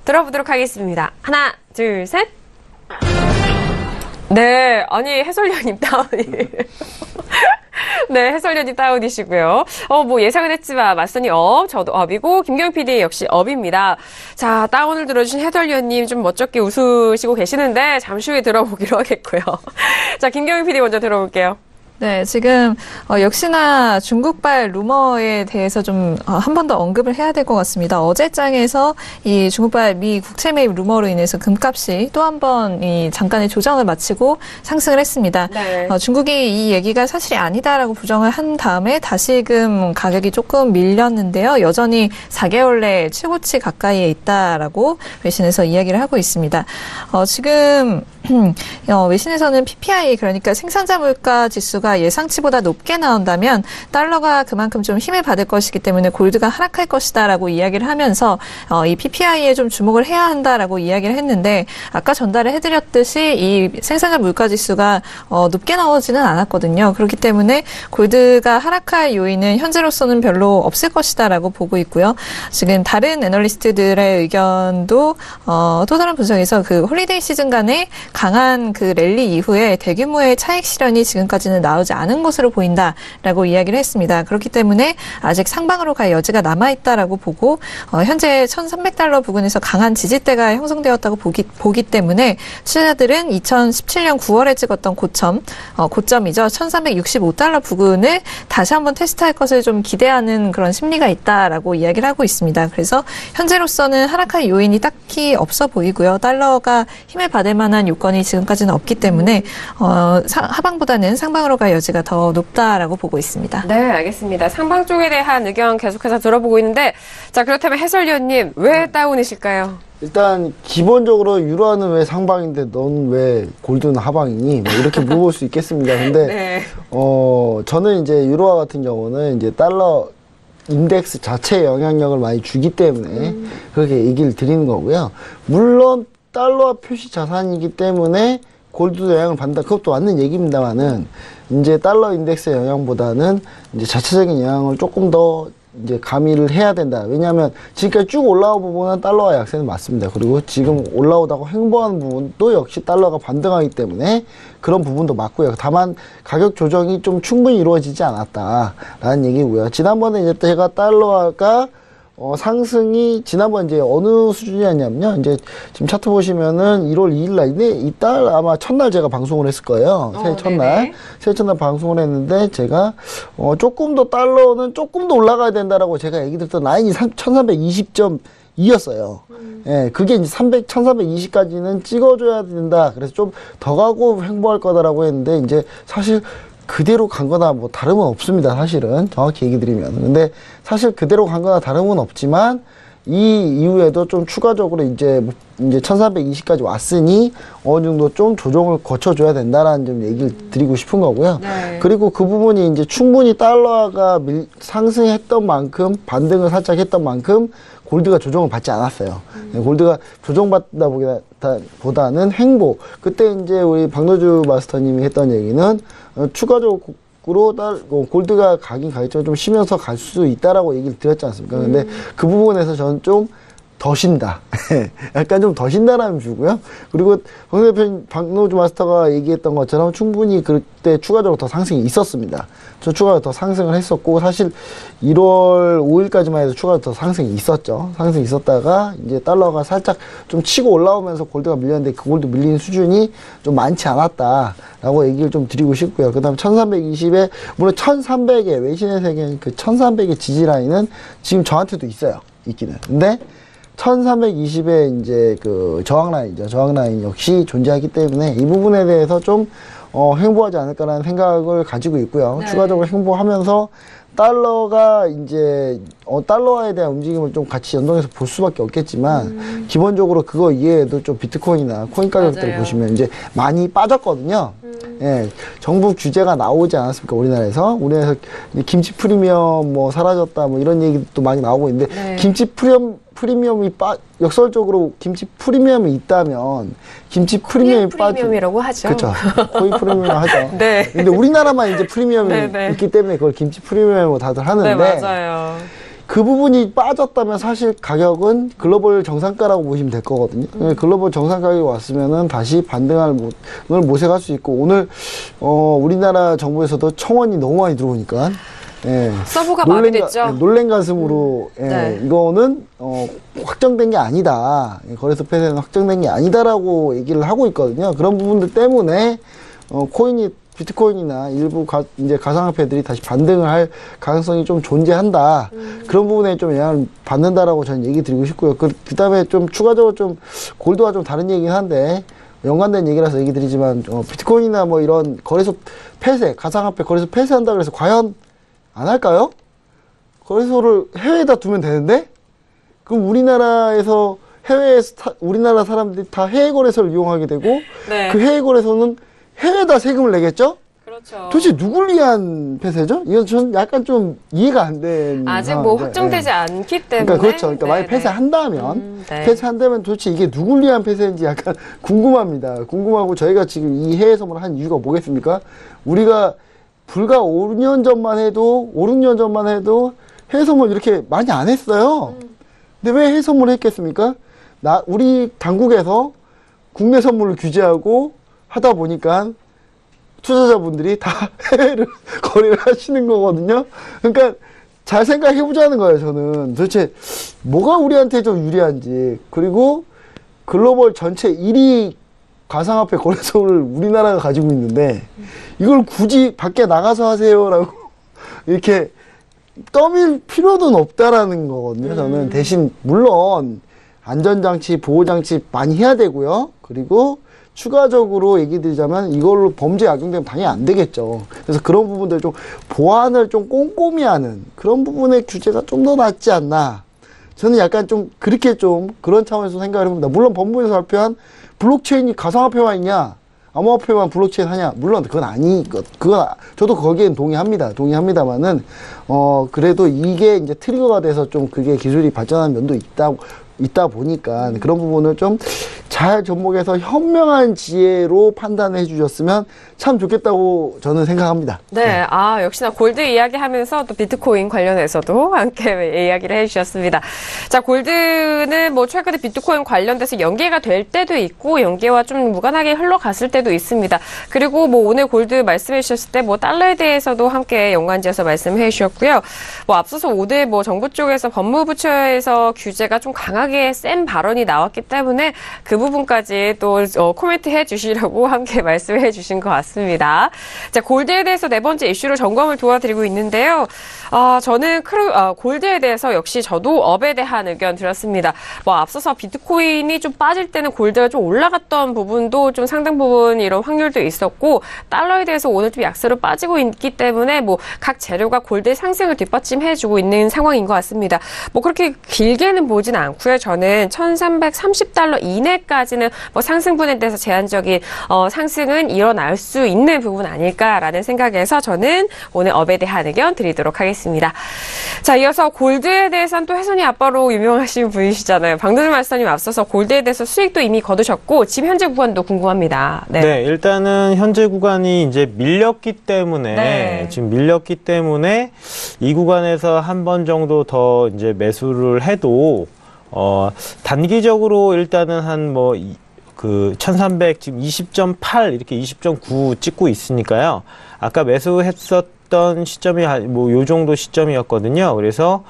들어보도록 하겠습니다. 하나, 둘, 셋. 네, 아니 해설위원님 다운이. 네, 해설위원님 다운이시고요. 뭐 예상은 했지만 맞선이 저도 업이고 김경영 PD 역시 업입니다. 자, 다운을 들어주신 해설위원님 좀 멋쩍게 웃으시고 계시는데 잠시 후에 들어보기로 하겠고요. 자, 김경영 PD 먼저 들어볼게요. 네, 지금 역시나 중국발 루머에 대해서 좀 한 번 더 언급을 해야 될 것 같습니다. 어제 장에서 이 중국발 미 국채 매입 루머로 인해서 금값이 또 한 번 이 잠깐의 조정을 마치고 상승을 했습니다. 네. 중국이 이 얘기가 사실이 아니다라고 부정을 한 다음에 다시금 가격이 조금 밀렸는데요. 여전히 4개월 내 최고치 가까이에 있다라고 외신에서 이야기를 하고 있습니다. 지금 외신에서는 PPI, 그러니까 생산자 물가 지수가 예상치보다 높게 나온다면 달러가 그만큼 좀 힘을 받을 것이기 때문에 골드가 하락할 것이다라고 이야기를 하면서 이 PPI에 좀 주목을 해야 한다라고 이야기를 했는데 아까 전달을 해드렸듯이 이 생산자 물가 지수가 높게 나오지는 않았거든요. 그렇기 때문에 골드가 하락할 요인은 현재로서는 별로 없을 것이다라고 보고 있고요. 지금 다른 애널리스트들의 의견도 또 다른 분석에서 그 홀리데이 시즌 간에 강한 그 랠리 이후에 대규모의 차익 실현이 지금까지는 나오고 나오지 않은 것으로 보인다라고 이야기를 했습니다. 그렇기 때문에 아직 상방으로 갈 여지가 남아있다라고 보고 현재 1,300달러 부근에서 강한 지지대가 형성되었다고 보기 때문에 투자자들은 2017년 9월에 찍었던 고점이죠. 1,365달러 부근을 다시 한번 테스트할 것을 좀 기대하는 그런 심리가 있다라고 이야기를 하고 있습니다. 그래서 현재로서는 하락할 요인이 딱히 없어 보이고요. 달러가 힘을 받을 만한 요건이 지금까지는 없기 때문에 하방보다는 상방으로 갈 여지가 더 높다라고 보고 있습니다. 네, 알겠습니다. 상방 쪽에 대한 의견 계속해서 들어보고 있는데, 자, 그렇다면 해설위원님, 왜 다운이실까요? 일단 기본적으로 유로화는 왜 상방인데 넌 왜 골드는 하방이니? 뭐 이렇게 물어볼 수 있겠습니다. 근데 네. 저는 이제 유로화 같은 경우는 이제 달러 인덱스 자체에 영향력을 많이 주기 때문에 그렇게 얘기를 드리는 거고요. 물론 달러화 표시 자산이기 때문에 골드도 영향을 받는다. 그것도 맞는 얘기입니다만은 이제 달러 인덱스의 영향보다는 이제 자체적인 영향을 조금 더 이제 가미를 해야 된다. 왜냐하면 지금까지 쭉 올라온 부분은 달러와 약세는 맞습니다. 그리고 지금 올라오다가 횡보하는 부분도 역시 달러가 반등하기 때문에 그런 부분도 맞고요. 다만 가격 조정이 좀 충분히 이루어지지 않았다라는 얘기고요. 지난번에 이제 제가 달러가 상승이 지난번 이제 어느 수준이었냐면요. 이제 지금 차트 보시면은 1월 2일 날인데 이달 아마 첫날 제가 방송을 했을 거예요. 새해 첫날. 새해 첫날 방송을 했는데 제가 조금 더 달러는 조금 더 올라가야 된다라고 제가 얘기 드렸던 라인이 1320.2였어요. 예, 그게 이제 1320까지는 찍어줘야 된다. 그래서 좀 더 가고 횡보할 거다라고 했는데 이제 사실 그대로 간 거나 뭐 다름은 없습니다. 사실은 정확히 얘기 드리면. 근데 사실 그대로 간 거나 다름은 없지만 이 이후에도 좀 추가적으로 이제 1320까지 왔으니 어느 정도 좀 조정을 거쳐줘야 된다라는 좀 얘기를 드리고 싶은 거고요. 네. 그리고 그 부분이 이제 충분히 달러가 상승했던 만큼 반등을 살짝 했던 만큼 골드가 조정을 받지 않았어요. 골드가 조정받다 보다는 횡보. 그때 이제 우리 박노주 마스터님이 했던 얘기는 추가적으로 골드가 가긴 가겠지만 좀 쉬면서 갈 수 있다라고 얘기를 드렸지 않습니까? 근데 그 부분에서 저는 좀 더 쉰다. 약간 좀 더 쉰다라는 뷰고요. 그리고 박노주 마스터가 얘기했던 것처럼 충분히 그때 추가적으로 더 상승이 있었습니다. 저 추가로 더 상승을 했었고, 사실 1월 5일까지만 해도 추가로 더 상승이 있었죠. 상승이 있었다가 이제 달러가 살짝 좀 치고 올라오면서 골드가 밀렸는데 그 골드 밀리는 수준이 좀 많지 않았다라고 얘기를 좀 드리고 싶고요. 그 다음에 1320에, 물론 1300의 외신의 세계 그 1300의 지지라인은 지금 저한테도 있기는. 근데 1320의 이제 그 저항라인이죠. 저항라인 역시 존재하기 때문에 이 부분에 대해서 좀 횡보하지 않을까라는 생각을 가지고 있고요. 네. 추가적으로 횡보하면서 달러가 이제 달러화에 대한 움직임을 좀 같이 연동해서 볼 수밖에 없겠지만 기본적으로 그거 이외에도 좀 비트코인이나 코인 가격들을 맞아요. 보시면 이제 많이 빠졌거든요. 예, 정부 규제가 나오지 않았습니까? 우리나라에서 김치 프리미엄 뭐 사라졌다 뭐 이런 얘기도 많이 나오고 있는데 네. 김치 프리미엄이 역설적으로 김치 프리미엄이 있다면 김치 프리미엄이 프리미엄이라고 하죠. 그렇죠. 코인 프리미엄 하죠. 네. 근데 우리나라만 이제 프리미엄이 네, 네. 있기 때문에 그걸 김치 프리미엄으로 다들 하는데 네, 맞아요. 그 부분이 빠졌다면 사실 가격은 글로벌 정상가라고 보시면 될 거거든요. 글로벌 정상가격이 왔으면은 다시 반등을 모색할 수 있고, 오늘 우리나라 정부에서도 청원이 너무 많이 들어오니까 예. 서브가 마비됐죠? 놀란 가슴으로 예, 네. 이거는 확정된 게 아니다. 거래소 폐쇄는 확정된 게 아니다라고 얘기를 하고 있거든요. 그런 부분들 때문에 비트코인이나 일부 이제 가상화폐들이 다시 반등을 할 가능성이 좀 존재한다. 그런 부분에 좀 영향을 받는다라고 저는 얘기 드리고 싶고요. 그 다음에 좀 추가적으로 좀 골드와 좀 다른 얘기긴 한데, 연관된 얘기라서 얘기 드리지만, 비트코인이나 뭐 이런 거래소 폐쇄, 가상화폐 거래소 폐쇄한다 그래서 과연 안 할까요? 거래소를 해외에다 두면 되는데? 그럼 우리나라에서 우리나라 사람들이 다 해외 거래소를 이용하게 되고, 네. 그 해외 거래소는 해외에다 세금을 내겠죠? 그렇죠. 도대체 누굴 위한 폐쇄죠? 이건 저는 약간 좀 이해가 안 되는 아직 뭐 상황인데, 확정되지 예. 않기 때문에. 그러니까 그렇죠. 그러니까 만약 네네. 폐쇄한다면, 네. 폐쇄한다면 도대체 이게 누굴 위한 폐쇄인지 약간 궁금합니다. 궁금하고 저희가 지금 이 해외 선물을 한 이유가 뭐겠습니까? 우리가 불과 5년 전만 해도 해외 선물 이렇게 많이 안 했어요. 근데 왜 해외 선물을 했겠습니까? 우리 당국에서 국내 선물을 규제하고 하다 보니까 투자자분들이 다 해외를 거래를 하시는 거거든요. 그러니까 잘 생각해 보자는 거예요, 저는. 도대체 뭐가 우리한테 좀 유리한지. 그리고 글로벌 전체 1위 가상화폐 거래소를 우리나라가 가지고 있는데 이걸 굳이 밖에 나가서 하세요라고 이렇게 떠밀 필요는 없다라는 거거든요. 저는 대신 물론 안전장치, 보호장치 많이 해야 되고요. 그리고 추가적으로 얘기 드리자면 이걸로 범죄 악용되면 당연히 안 되겠죠. 그래서 그런 부분들 좀 보완을 좀 꼼꼼히 하는 그런 부분의 규제가 좀 더 낫지 않나. 저는 약간 좀 그렇게 좀 그런 차원에서 생각을 해봅니다. 물론 법무부에서 발표한 블록체인이 가상화폐만 있냐, 암호화폐만 블록체인 하냐, 물론 그건 저도 거기엔 동의합니다만은 그래도 이게 이제 트리거가 돼서 좀 그게 기술이 발전하는 면도 있다 보니까 그런 부분을 좀 잘 접목해서 현명한 지혜로 판단해 주셨으면 참 좋겠다고 저는 생각합니다. 네, 역시나 골드 이야기하면서 또 비트코인 관련해서도 함께 이야기를 해주셨습니다. 자, 골드는 뭐 최근에 비트코인 관련돼서 연계가 될 때도 있고 연계와 좀 무관하게 흘러갔을 때도 있습니다. 그리고 뭐 오늘 골드 말씀해 주셨을 때 뭐 달러에 대해서도 함께 연관지어서 말씀해 주셨고요. 뭐 앞서서 오늘 뭐 정부 쪽에서 법무부처에서 규제가 좀 강하게 센 발언이 나왔기 때문에 그 부분까지 또 코멘트 해 주시려고 함께 말씀해 주신 것 같습니다. 자, 골드에 대해서 네 번째 이슈로 점검을 도와드리고 있는데요. 저는 골드에 대해서 역시 저도 업에 대한 의견 드렸습니다. 뭐 앞서서 비트코인이 좀 빠질 때는 골드가 좀 올라갔던 부분도 좀 상당 부분 이런 확률도 있었고 달러에 대해서 오늘 좀 약세로 빠지고 있기 때문에 뭐 각 재료가 골드의 상승을 뒷받침해주고 있는 상황인 것 같습니다. 뭐 그렇게 길게는 보진 않고요. 저는 1,330달러 이내까지는 뭐 상승분에 대해서 제한적인 상승은 일어날 수 있는 부분 아닐까라는 생각에서 저는 오늘 업에 대한 의견 드리도록 하겠습니다. 자, 이어서 골드에 대해서는 또 혜선이 아빠로 유명하신 분이시잖아요. 방금 말씀님 앞서서 골드에 대해서 수익도 이미 거두셨고 지금 현재 구간도 궁금합니다. 네, 일단은 현재 구간이 이제 밀렸기 때문에 지금 밀렸기 때문에 이 구간에서 한 번 정도 더 이제 매수를 해도 단기적으로 일단은 한 뭐 그 1300 지금 20.8 이렇게 20.9 찍고 있으니까요. 아까 매수했었던 시점이 뭐 요 정도 시점이었거든요. 그래서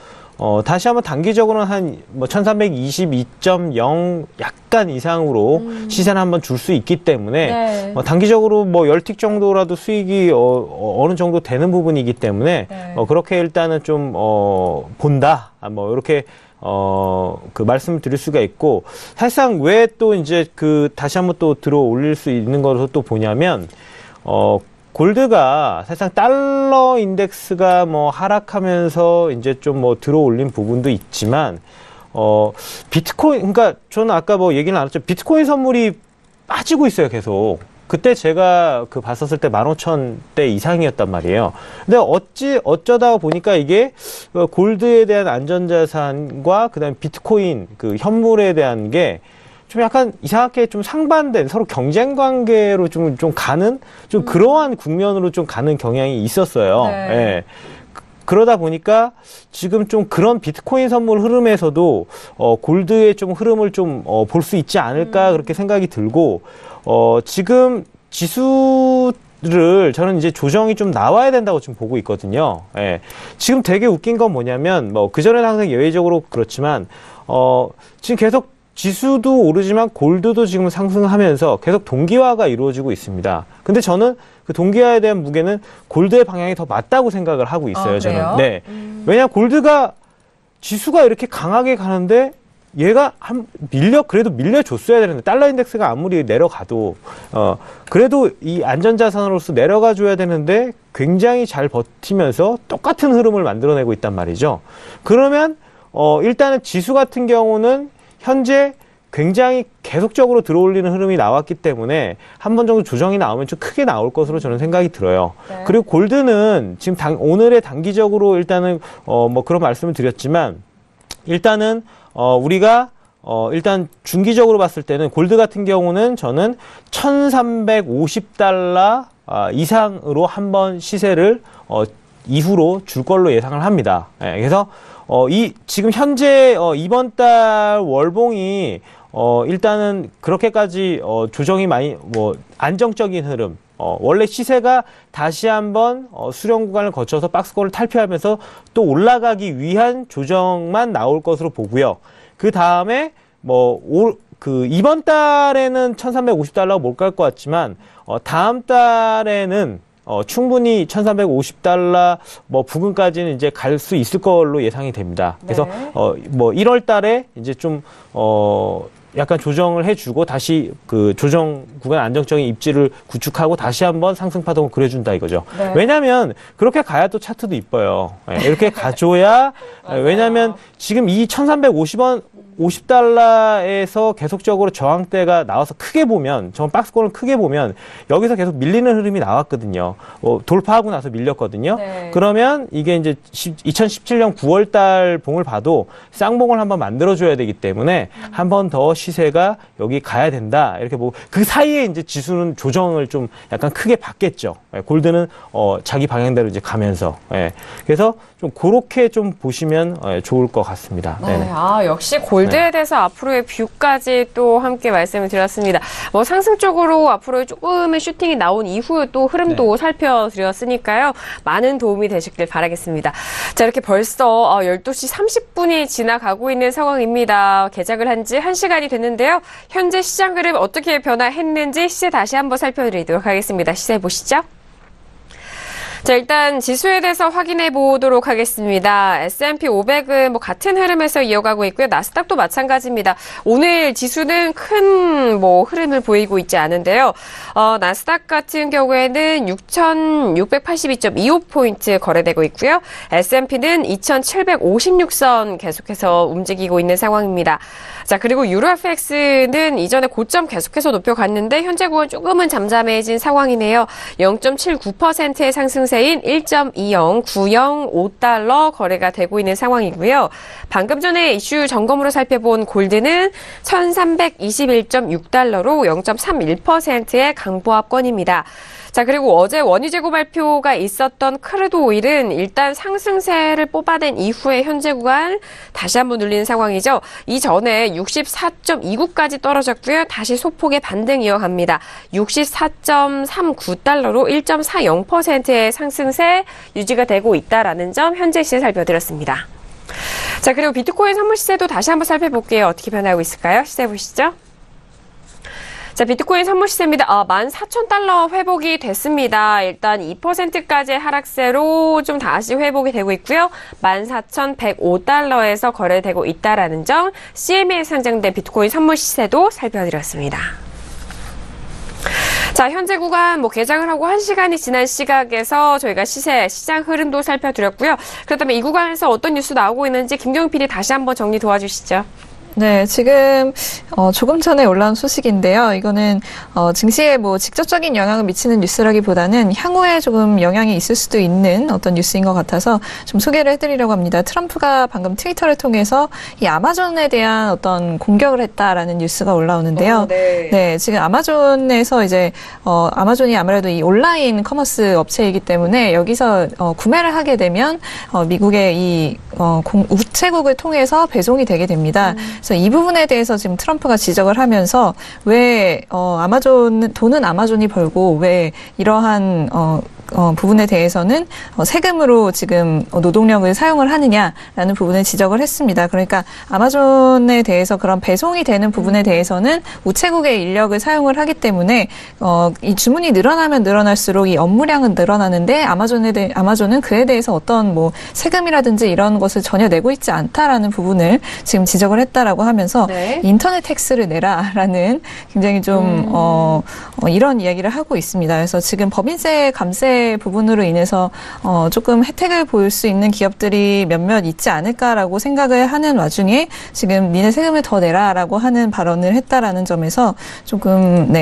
다시 한번 단기적으로는 한 뭐 1322.0 약간 이상으로 시세를 한번 줄 수 있기 때문에 단기적으로 뭐 10틱 정도라도 수익이 어느 정도 되는 부분이기 때문에 그렇게 일단은 좀 본다. 뭐 이렇게 그 말씀을 드릴 수가 있고, 사실상 왜 또 이제 다시 한번 또 들어 올릴 수 있는 것으로 또 보냐면, 골드가 사실상 달러 인덱스가 뭐 하락하면서 이제 좀 뭐 들어 올린 부분도 있지만, 비트코인, 그러니까 저는 아까 뭐 얘기는 안 했죠. 비트코인 선물이 빠지고 있어요, 계속. 그때 제가 봤었을 때 15,000대 이상이었단 말이에요. 근데 어쩌다 보니까 이게 골드에 대한 안전자산과 그다음에 비트코인 현물에 대한 게 좀 약간 이상하게 좀 상반된 서로 경쟁 관계로 좀 가는 좀 그러한 국면으로 좀 가는 경향이 있었어요. 예. 그러다 보니까 지금 좀 그런 비트코인 선물 흐름에서도 골드의 좀 흐름을 좀 볼 수 있지 않을까 그렇게 생각이 들고, 지금 지수를 저는 이제 조정이 좀 나와야 된다고 지금 보고 있거든요. 예. 지금 되게 웃긴 건 뭐냐면 뭐 그전에는 항상 예외적으로 그렇지만 지금 계속 지수도 오르지만 골드도 지금 상승하면서 계속 동기화가 이루어지고 있습니다. 근데 저는 그 동기화에 대한 무게는 골드의 방향이 더 맞다고 생각을 하고 있어요. 저는. 네. 왜냐하면 골드가 지수가 이렇게 강하게 가는데 얘가 그래도 밀려줬어야 되는데, 달러 인덱스가 아무리 내려가도 그래도 이 안전자산으로서 내려가 줘야 되는데 굉장히 잘 버티면서 똑같은 흐름을 만들어내고 있단 말이죠. 그러면 일단은 지수 같은 경우는 현재 굉장히 계속적으로 들어올리는 흐름이 나왔기 때문에 한 번 정도 조정이 나오면 좀 크게 나올 것으로 저는 생각이 들어요. 그리고 골드는 지금 오늘의 단기적으로 일단은 뭐 그런 말씀을 드렸지만, 일단은 우리가 일단 중기적으로 봤을 때는 골드 같은 경우는 저는 1,350달러 이상으로 한번 시세를 이후로 줄 걸로 예상을 합니다. 예, 그래서 지금 현재 이번 달 월봉이 일단은 그렇게까지 조정이 많이 뭐 안정적인 흐름, 원래 시세가 다시 한번 수렴 구간을 거쳐서 박스권을 탈피하면서 또 올라가기 위한 조정만 나올 것으로 보고요. 그 다음에 이번 달에는 1,350달러가 못 갈 것 같지만 다음 달에는 충분히 1,350달러 부근까지는 이제 갈 수 있을 걸로 예상이 됩니다. 그래서 네. 1월 달에 이제 좀 약간 조정을 해주고 다시 그 조정 구간 안정적인 입지를 구축하고 다시 한번 상승 파동을 그려준다 이거죠. 네. 왜냐하면 그렇게 가야 또 차트도 이뻐요. 이렇게 가줘야 왜냐하면 지금 이 1,350달러에서 계속적으로 저항대가 나와서 크게 보면, 저 박스권을 크게 보면 여기서 계속 밀리는 흐름이 나왔거든요. 돌파하고 나서 밀렸거든요. 네. 그러면 이게 이제 2017년 9월달 봉을 봐도 쌍봉을 한번 만들어줘야 되기 때문에 한 번 더 시세가 여기 가야 된다. 이렇게 보고 그 사이에 이제 지수는 조정을 좀 약간 크게 받겠죠. 골드는 자기 방향대로 이제 가면서. 그래서 좀 그렇게 좀 보시면 좋을 것 같습니다. 네, 역시 골드에 대해서 앞으로의 뷰까지 또 함께 말씀을 드렸습니다. 상승적으로 앞으로 조금의 슈팅이 나온 이후 또 흐름도 살펴드렸으니까요. 많은 도움이 되시길 바라겠습니다. 자, 이렇게 벌써 12시 30분이 지나가고 있는 상황입니다. 개장을 한 지 1시간이 됐는데요. 현재 시장 흐름 어떻게 변화했는지 시세 다시 한번 살펴드리도록 하겠습니다. 시세 보시죠. 자, 일단 지수에 대해서 확인해 보도록 하겠습니다. S&P 500은 같은 흐름에서 이어가고 있고요. 나스닥도 마찬가지입니다. 오늘 지수는 큰 흐름을 보이고 있지 않은데요. 나스닥 같은 경우에는 6,682.25포인트 거래되고 있고요. S&P는 2,756선 계속해서 움직이고 있는 상황입니다. 자, 그리고 유로 FX는 이전에 고점 계속해서 높여갔는데 현재 구간 조금은 잠잠해진 상황이네요. 0.79%의 상승세인 1.20905달러 거래가 되고 있는 상황이고요. 방금 전에 이슈 점검으로 살펴본 골드는 1,321.6달러로 0.31%의 강보합권입니다. 자, 그리고 어제 원유 재고 발표가 있었던 크루드 오일은 일단 상승세를 뽑아낸 이후에 현재 구간 다시 한번 눌리는 상황이죠. 이전에 64.29까지 떨어졌고요. 다시 소폭의 반등 이어갑니다. 64.39달러로 1.40%의 상승세 유지가 되고 있다라는 점 현재 시세 살펴드렸습니다. 자, 그리고 비트코인 선물 시세도 다시 한번 살펴볼게요. 어떻게 변하고 있을까요? 시세 보시죠. 자, 비트코인 선물 시세입니다. 14,000달러 회복이 됐습니다. 일단 2%까지의 하락세로 좀 다시 회복이 되고 있고요. 14,105달러에서 거래되고 있다라는 점, CME에 상장된 비트코인 선물 시세도 살펴드렸습니다. 자, 현재 구간 개장을 하고 1시간이 지난 시각에서 저희가 시장 흐름도 살펴드렸고요. 그렇다면 이 구간에서 어떤 뉴스 나오고 있는지 김경희 PD 다시 한번 정리 도와주시죠. 네, 지금 조금 전에 올라온 소식인데요. 이거는 증시에 직접적인 영향을 미치는 뉴스라기보다는 향후에 조금 영향이 있을 수도 있는 어떤 뉴스인 것 같아서 좀 소개를 해드리려고 합니다. 트럼프가 방금 트위터를 통해서 이 아마존에 대한 어떤 공격을 했다라는 뉴스가 올라오는데요. 네, 지금 아마존에서 이제 아마존이 아무래도 이 온라인 커머스 업체이기 때문에 여기서 구매를 하게 되면 미국의 이 우체국을 통해서 배송이 되게 됩니다. 그래서 이 부분에 대해서 지금 트럼프가 지적을 하면서 왜 돈은 아마존이 벌고 왜 이러한 부분에 대해서는 세금으로 지금 노동력을 사용을 하느냐라는 부분을 지적을 했습니다. 그러니까 아마존에 대해서 그런 배송이 되는 부분에 대해서는 우체국의 인력을 사용을 하기 때문에 이 주문이 늘어나면 늘어날수록 이 업무량은 늘어나는데 아마존은 그에 대해서 어떤 세금이라든지 이런 것을 전혀 내고 있지 않다라는 부분을 지금 지적을 했다라고 하면서 네. 인터넷 텍스를 내라라는 굉장히 좀 이런 이야기를 하고 있습니다. 그래서 지금 법인세 감세 부분으로 인해서 조금 혜택을 볼 수 있는 기업들이 몇몇 있지 않을까라고 생각을 하는 와중에 지금 니네 세금을 더 내라라고 하는 발언을 했다라는 점에서 조금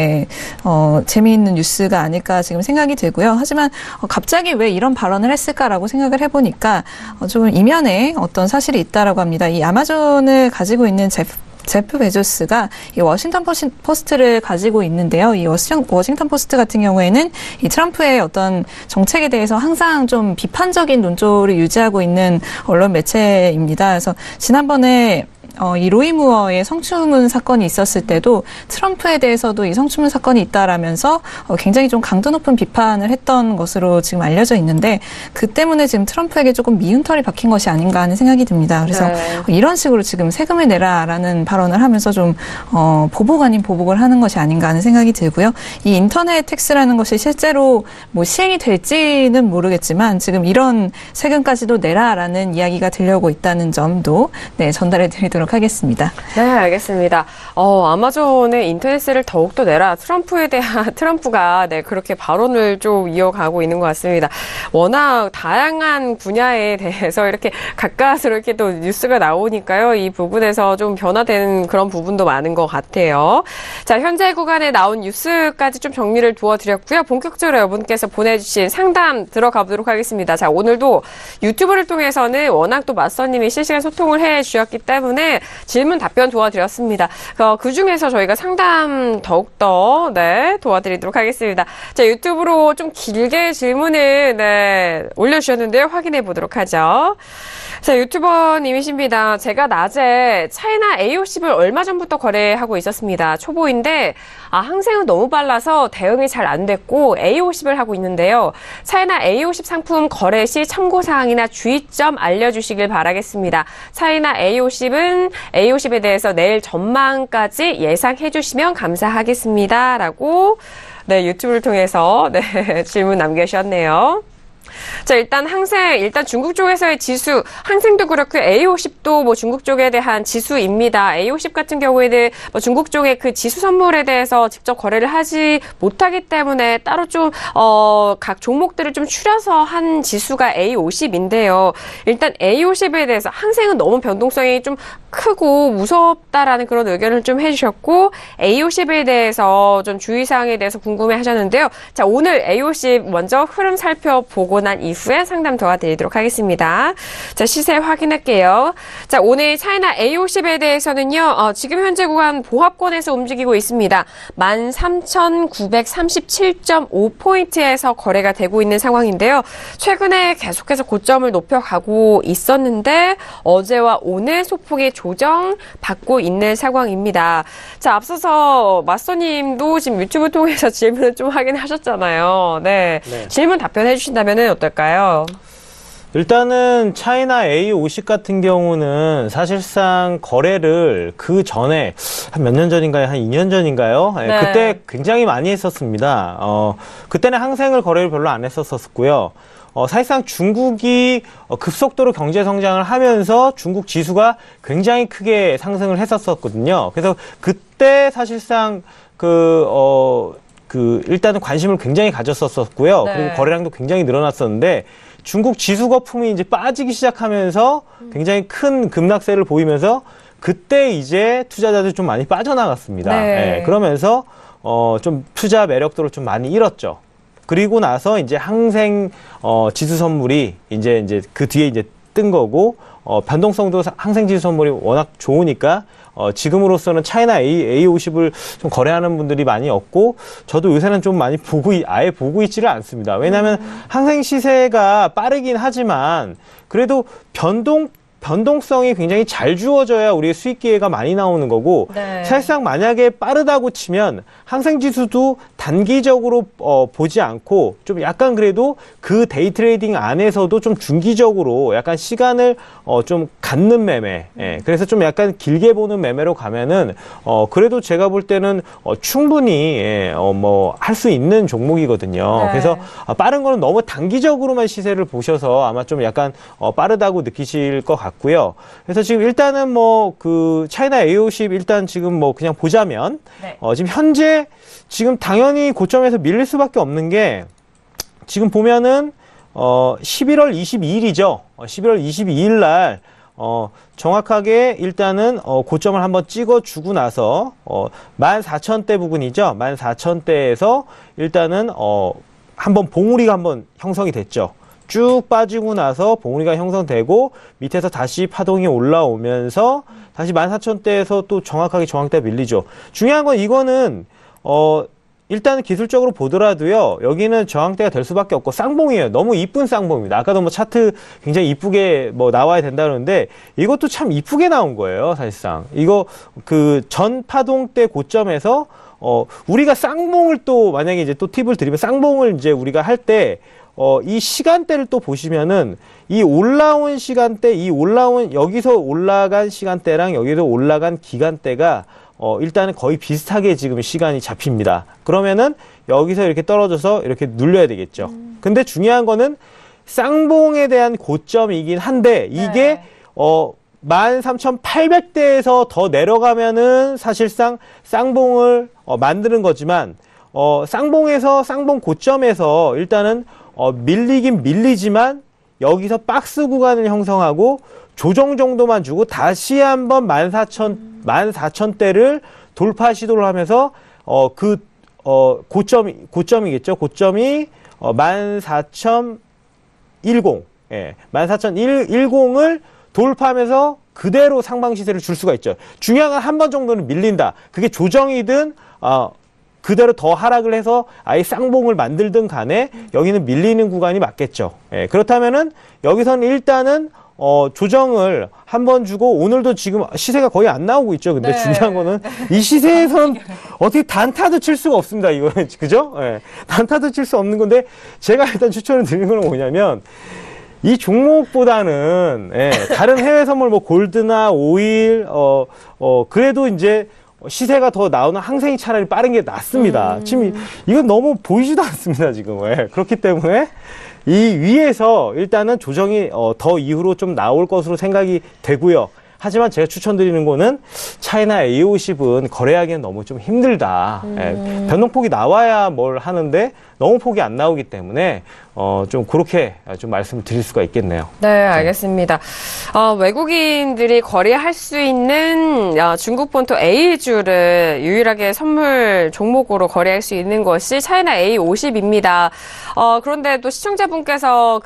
재미있는 뉴스가 아닐까 지금 생각이 들고요. 하지만 갑자기 왜 이런 발언을 했을까라고 생각을 해보니까 조금 이면에 어떤 사실이 있다라고 합니다. 이 아마존을 가지고 있는 제프 베조스가 이 워싱턴 포스트를 가지고 있는데요. 이 워싱턴 포스트 같은 경우에는 이 트럼프의 어떤 정책에 대해서 항상 좀 비판적인 논조를 유지하고 있는 언론 매체입니다. 그래서 지난번에 이 로이 무어의 성추문 사건이 있었을 때도 트럼프에 대해서도 이 성추문 사건이 있다라면서 굉장히 좀 강도 높은 비판을 했던 것으로 지금 알려져 있는데 그 때문에 지금 트럼프에게 조금 미운털이 박힌 것이 아닌가 하는 생각이 듭니다. 그래서 이런 식으로 지금 세금을 내라라는 발언을 하면서 좀 보복 아닌 보복을 하는 것이 아닌가 하는 생각이 들고요. 이 인터넷 텍스라는 것이 실제로 뭐 시행이 될지는 모르겠지만 지금 이런 세금까지도 내라라는 이야기가 들려오고 있다는 점도 네, 전달해 드리도록 하겠습니다. 네, 알겠습니다. 아마존의 인터넷세를 더욱더 내라. 트럼프가 네, 그렇게 발언을 좀 이어가고 있는 것 같습니다. 워낙 다양한 분야에 대해서 이렇게 가까스로 이렇게 또 뉴스가 나오니까요. 이 부분에서 좀 변화되는 그런 부분도 많은 것 같아요. 자, 현재 구간에 나온 뉴스까지 좀 정리를 도와드렸고요. 본격적으로 여러분께서 보내주신 상담 들어가 보도록 하겠습니다. 자, 오늘도 유튜브를 통해서는 워낙 또 맞서님이 실시간 소통을 해주셨기 때문에 질문 답변 도와드렸습니다. 그 중에서 저희가 상담 더욱더 네, 도와드리도록 하겠습니다. 자, 유튜브로 좀 길게 질문을 네, 올려주셨는데요. 확인해 보도록 하죠. 자, 유튜버님이십니다. 제가 낮에 차이나 A50을 얼마 전부터 거래하고 있었습니다. 초보인데 항생은 너무 빨라서 대응이 잘 안 됐고 A50을 하고 있는데요. 차이나 A50 상품 거래 시 참고사항이나 주의점 알려주시길 바라겠습니다. 차이나 A50에 대해서 내일 전망까지 예상해 주시면 감사하겠습니다. 라고 네, 유튜브를 통해서 네, 질문 남겨주셨네요. 자, 일단 중국 쪽에서의 지수, 항생도 그렇고 A50도 뭐 중국 쪽에 대한 지수입니다. A50 같은 경우에는 뭐 중국 쪽의 그 지수 선물에 대해서 직접 거래를 하지 못하기 때문에 따로 좀, 각 종목들을 좀 추려서 한 지수가 A50인데요. 일단 A50에 대해서 항생은 너무 변동성이 좀 크고 무섭다라는 그런 의견을 좀 해주셨고, A50에 대해서 좀 주의사항에 대해서 궁금해 하셨는데요. 자, 오늘 A50 먼저 흐름 살펴보고 난 이후에 상담 도와드리도록 하겠습니다. 자, 시세 확인할게요. 자, 오늘 차이나 A50에 대해서는요, 지금 현재 구간 보합권에서 움직이고 있습니다. 13,937.5포인트에서 거래가 되고 있는 상황인데요. 최근에 계속해서 고점을 높여가고 있었는데 어제와 오늘 소폭의 조정받고 있는 상황입니다. 자, 앞서서 마스터님도 지금 유튜브 통해서 질문을 좀 확인하셨잖아요. 네. 질문 답변해 주신다면 어떨까요? 일단은 차이나 A50 같은 경우는 사실상 거래를 그 전에 한 몇 년 전인가요? 한 2년 전인가요? 네. 그때 굉장히 많이 했었습니다. 그때는 항생을 거래를 별로 안 했었고요. 사실상 중국이 급속도로 경제 성장을 하면서 중국 지수가 굉장히 크게 상승을 했었거든요. 그래서 그때 사실상 일단은 관심을 굉장히 가졌었고요. 네. 그리고 거래량도 굉장히 늘어났었는데 중국 지수 거품이 이제 빠지기 시작하면서 굉장히 큰 급락세를 보이면서 그때 이제 투자자들이 좀 많이 빠져나갔습니다. 네. 네, 그러면서 좀 투자 매력도를 좀 많이 잃었죠. 그리고 나서 이제 항생 지수 선물이 이제 그 뒤에 이제 뜬 거고 변동성도 항생 지수 선물이 워낙 좋으니까 지금으로서는 차이나 A50을 좀 거래하는 분들이 많이 없고 저도 요새는 좀 많이 아예 보고 있지를 않습니다. 왜냐하면 항생 시세가 빠르긴 하지만 그래도 변동성이 굉장히 잘 주어져야 우리의 수익 기회가 많이 나오는 거고 네. 사실상 만약에 빠르다고 치면 항생지수도 단기적으로 보지 않고 좀 약간 그래도 그 데이 트레이딩 안에서도 좀 중기적으로 약간 시간을 좀 갖는 매매 그래서 좀 약간 길게 보는 매매로 가면은 그래도 제가 볼 때는 충분히 할 수 있는 종목이거든요. 네. 그래서 빠른 거는 너무 단기적으로만 시세를 보셔서 아마 좀 약간 빠르다고 느끼실 것 같고요. 그래서 지금 일단은 차이나 A50 일단 지금 그냥 보자면 네. 지금 현재 지금 당연히 고점에서 밀릴 수밖에 없는 게 지금 보면은 11월 22일이죠. 11월 22일 날 정확하게 일단은 고점을 한번 찍어주고 나서 14,000대 부근이죠. 14,000대에서 일단은 한번 봉우리가 한번 형성이 됐죠. 쭉 빠지고 나서 봉우리가 형성되고 밑에서 다시 파동이 올라오면서 다시 14,000대에서 또 정확하게 저항대 밀리죠. 중요한 건 이거는 일단은 기술적으로 보더라도요, 여기는 저항대가 될 수밖에 없고 쌍봉이에요. 너무 이쁜 쌍봉입니다. 아까도 뭐 차트 굉장히 이쁘게 뭐 나와야 된다 그러는데 이것도 참 이쁘게 나온 거예요, 사실상. 이거 그 전 파동 때 고점에서 우리가 쌍봉을 또 만약에 이제 또 팁을 드리면 쌍봉을 이제 우리가 할 때 이 시간대를 또 보시면은 이 올라온 시간대, 여기서 올라간 시간대랑 여기서 올라간 기간대가 일단은 거의 비슷하게 지금 시간이 잡힙니다. 그러면은 여기서 이렇게 떨어져서 이렇게 눌려야 되겠죠. 근데 중요한 거는 쌍봉에 대한 고점이긴 한데 이게 13,800대에서 더 내려가면은 사실상 쌍봉을 만드는 거지만 쌍봉에서 쌍봉 고점에서 일단은 밀리긴 밀리지만 여기서 박스 구간을 형성하고 조정 정도만 주고 다시 한번 14,000대를 돌파 시도를 하면서 고점이겠죠. 고점이 14,010. 예. 14,010을 돌파하면서 그대로 상방 시세를 줄 수가 있죠. 중요한 건 한 번 정도는 밀린다. 그게 조정이든 그대로 더 하락을 해서 아예 쌍봉을 만들든 간에 여기는 밀리는 구간이 맞겠죠. 예, 그렇다면은 여기서는 일단은 조정을 한 번 주고 오늘도 지금 시세가 거의 안 나오고 있죠. 근데 중요한 거는 이 시세에서는 어떻게 단타도 칠 수가 없습니다. 이거는 그죠? 예, 단타도 칠 수 없는 건데 제가 일단 추천을 드리는 건 뭐냐면 이 종목보다는 다른 해외 선물 뭐 골드나 오일 그래도 이제 시세가 더 나오는 항생이 차라리 빠른 게 낫습니다. 지금 이건 너무 보이지도 않습니다, 지금. 그렇기 때문에 이 위에서 일단은 조정이 더 이후로 좀 나올 것으로 생각이 되고요. 하지만 제가 추천드리는 거는 차이나 A50은 거래하기엔 너무 좀 힘들다. 변동폭이 나와야 뭘 하는데 너무 폭이 안 나오기 때문에 좀 그렇게 좀 말씀을 드릴 수가 있겠네요. 네, 알겠습니다. 외국인들이 거래할 수 있는 중국 본토 A주를 유일하게 선물 종목으로 거래할 수 있는 것이 차이나 A50입니다. 그런데 또 시청자분께서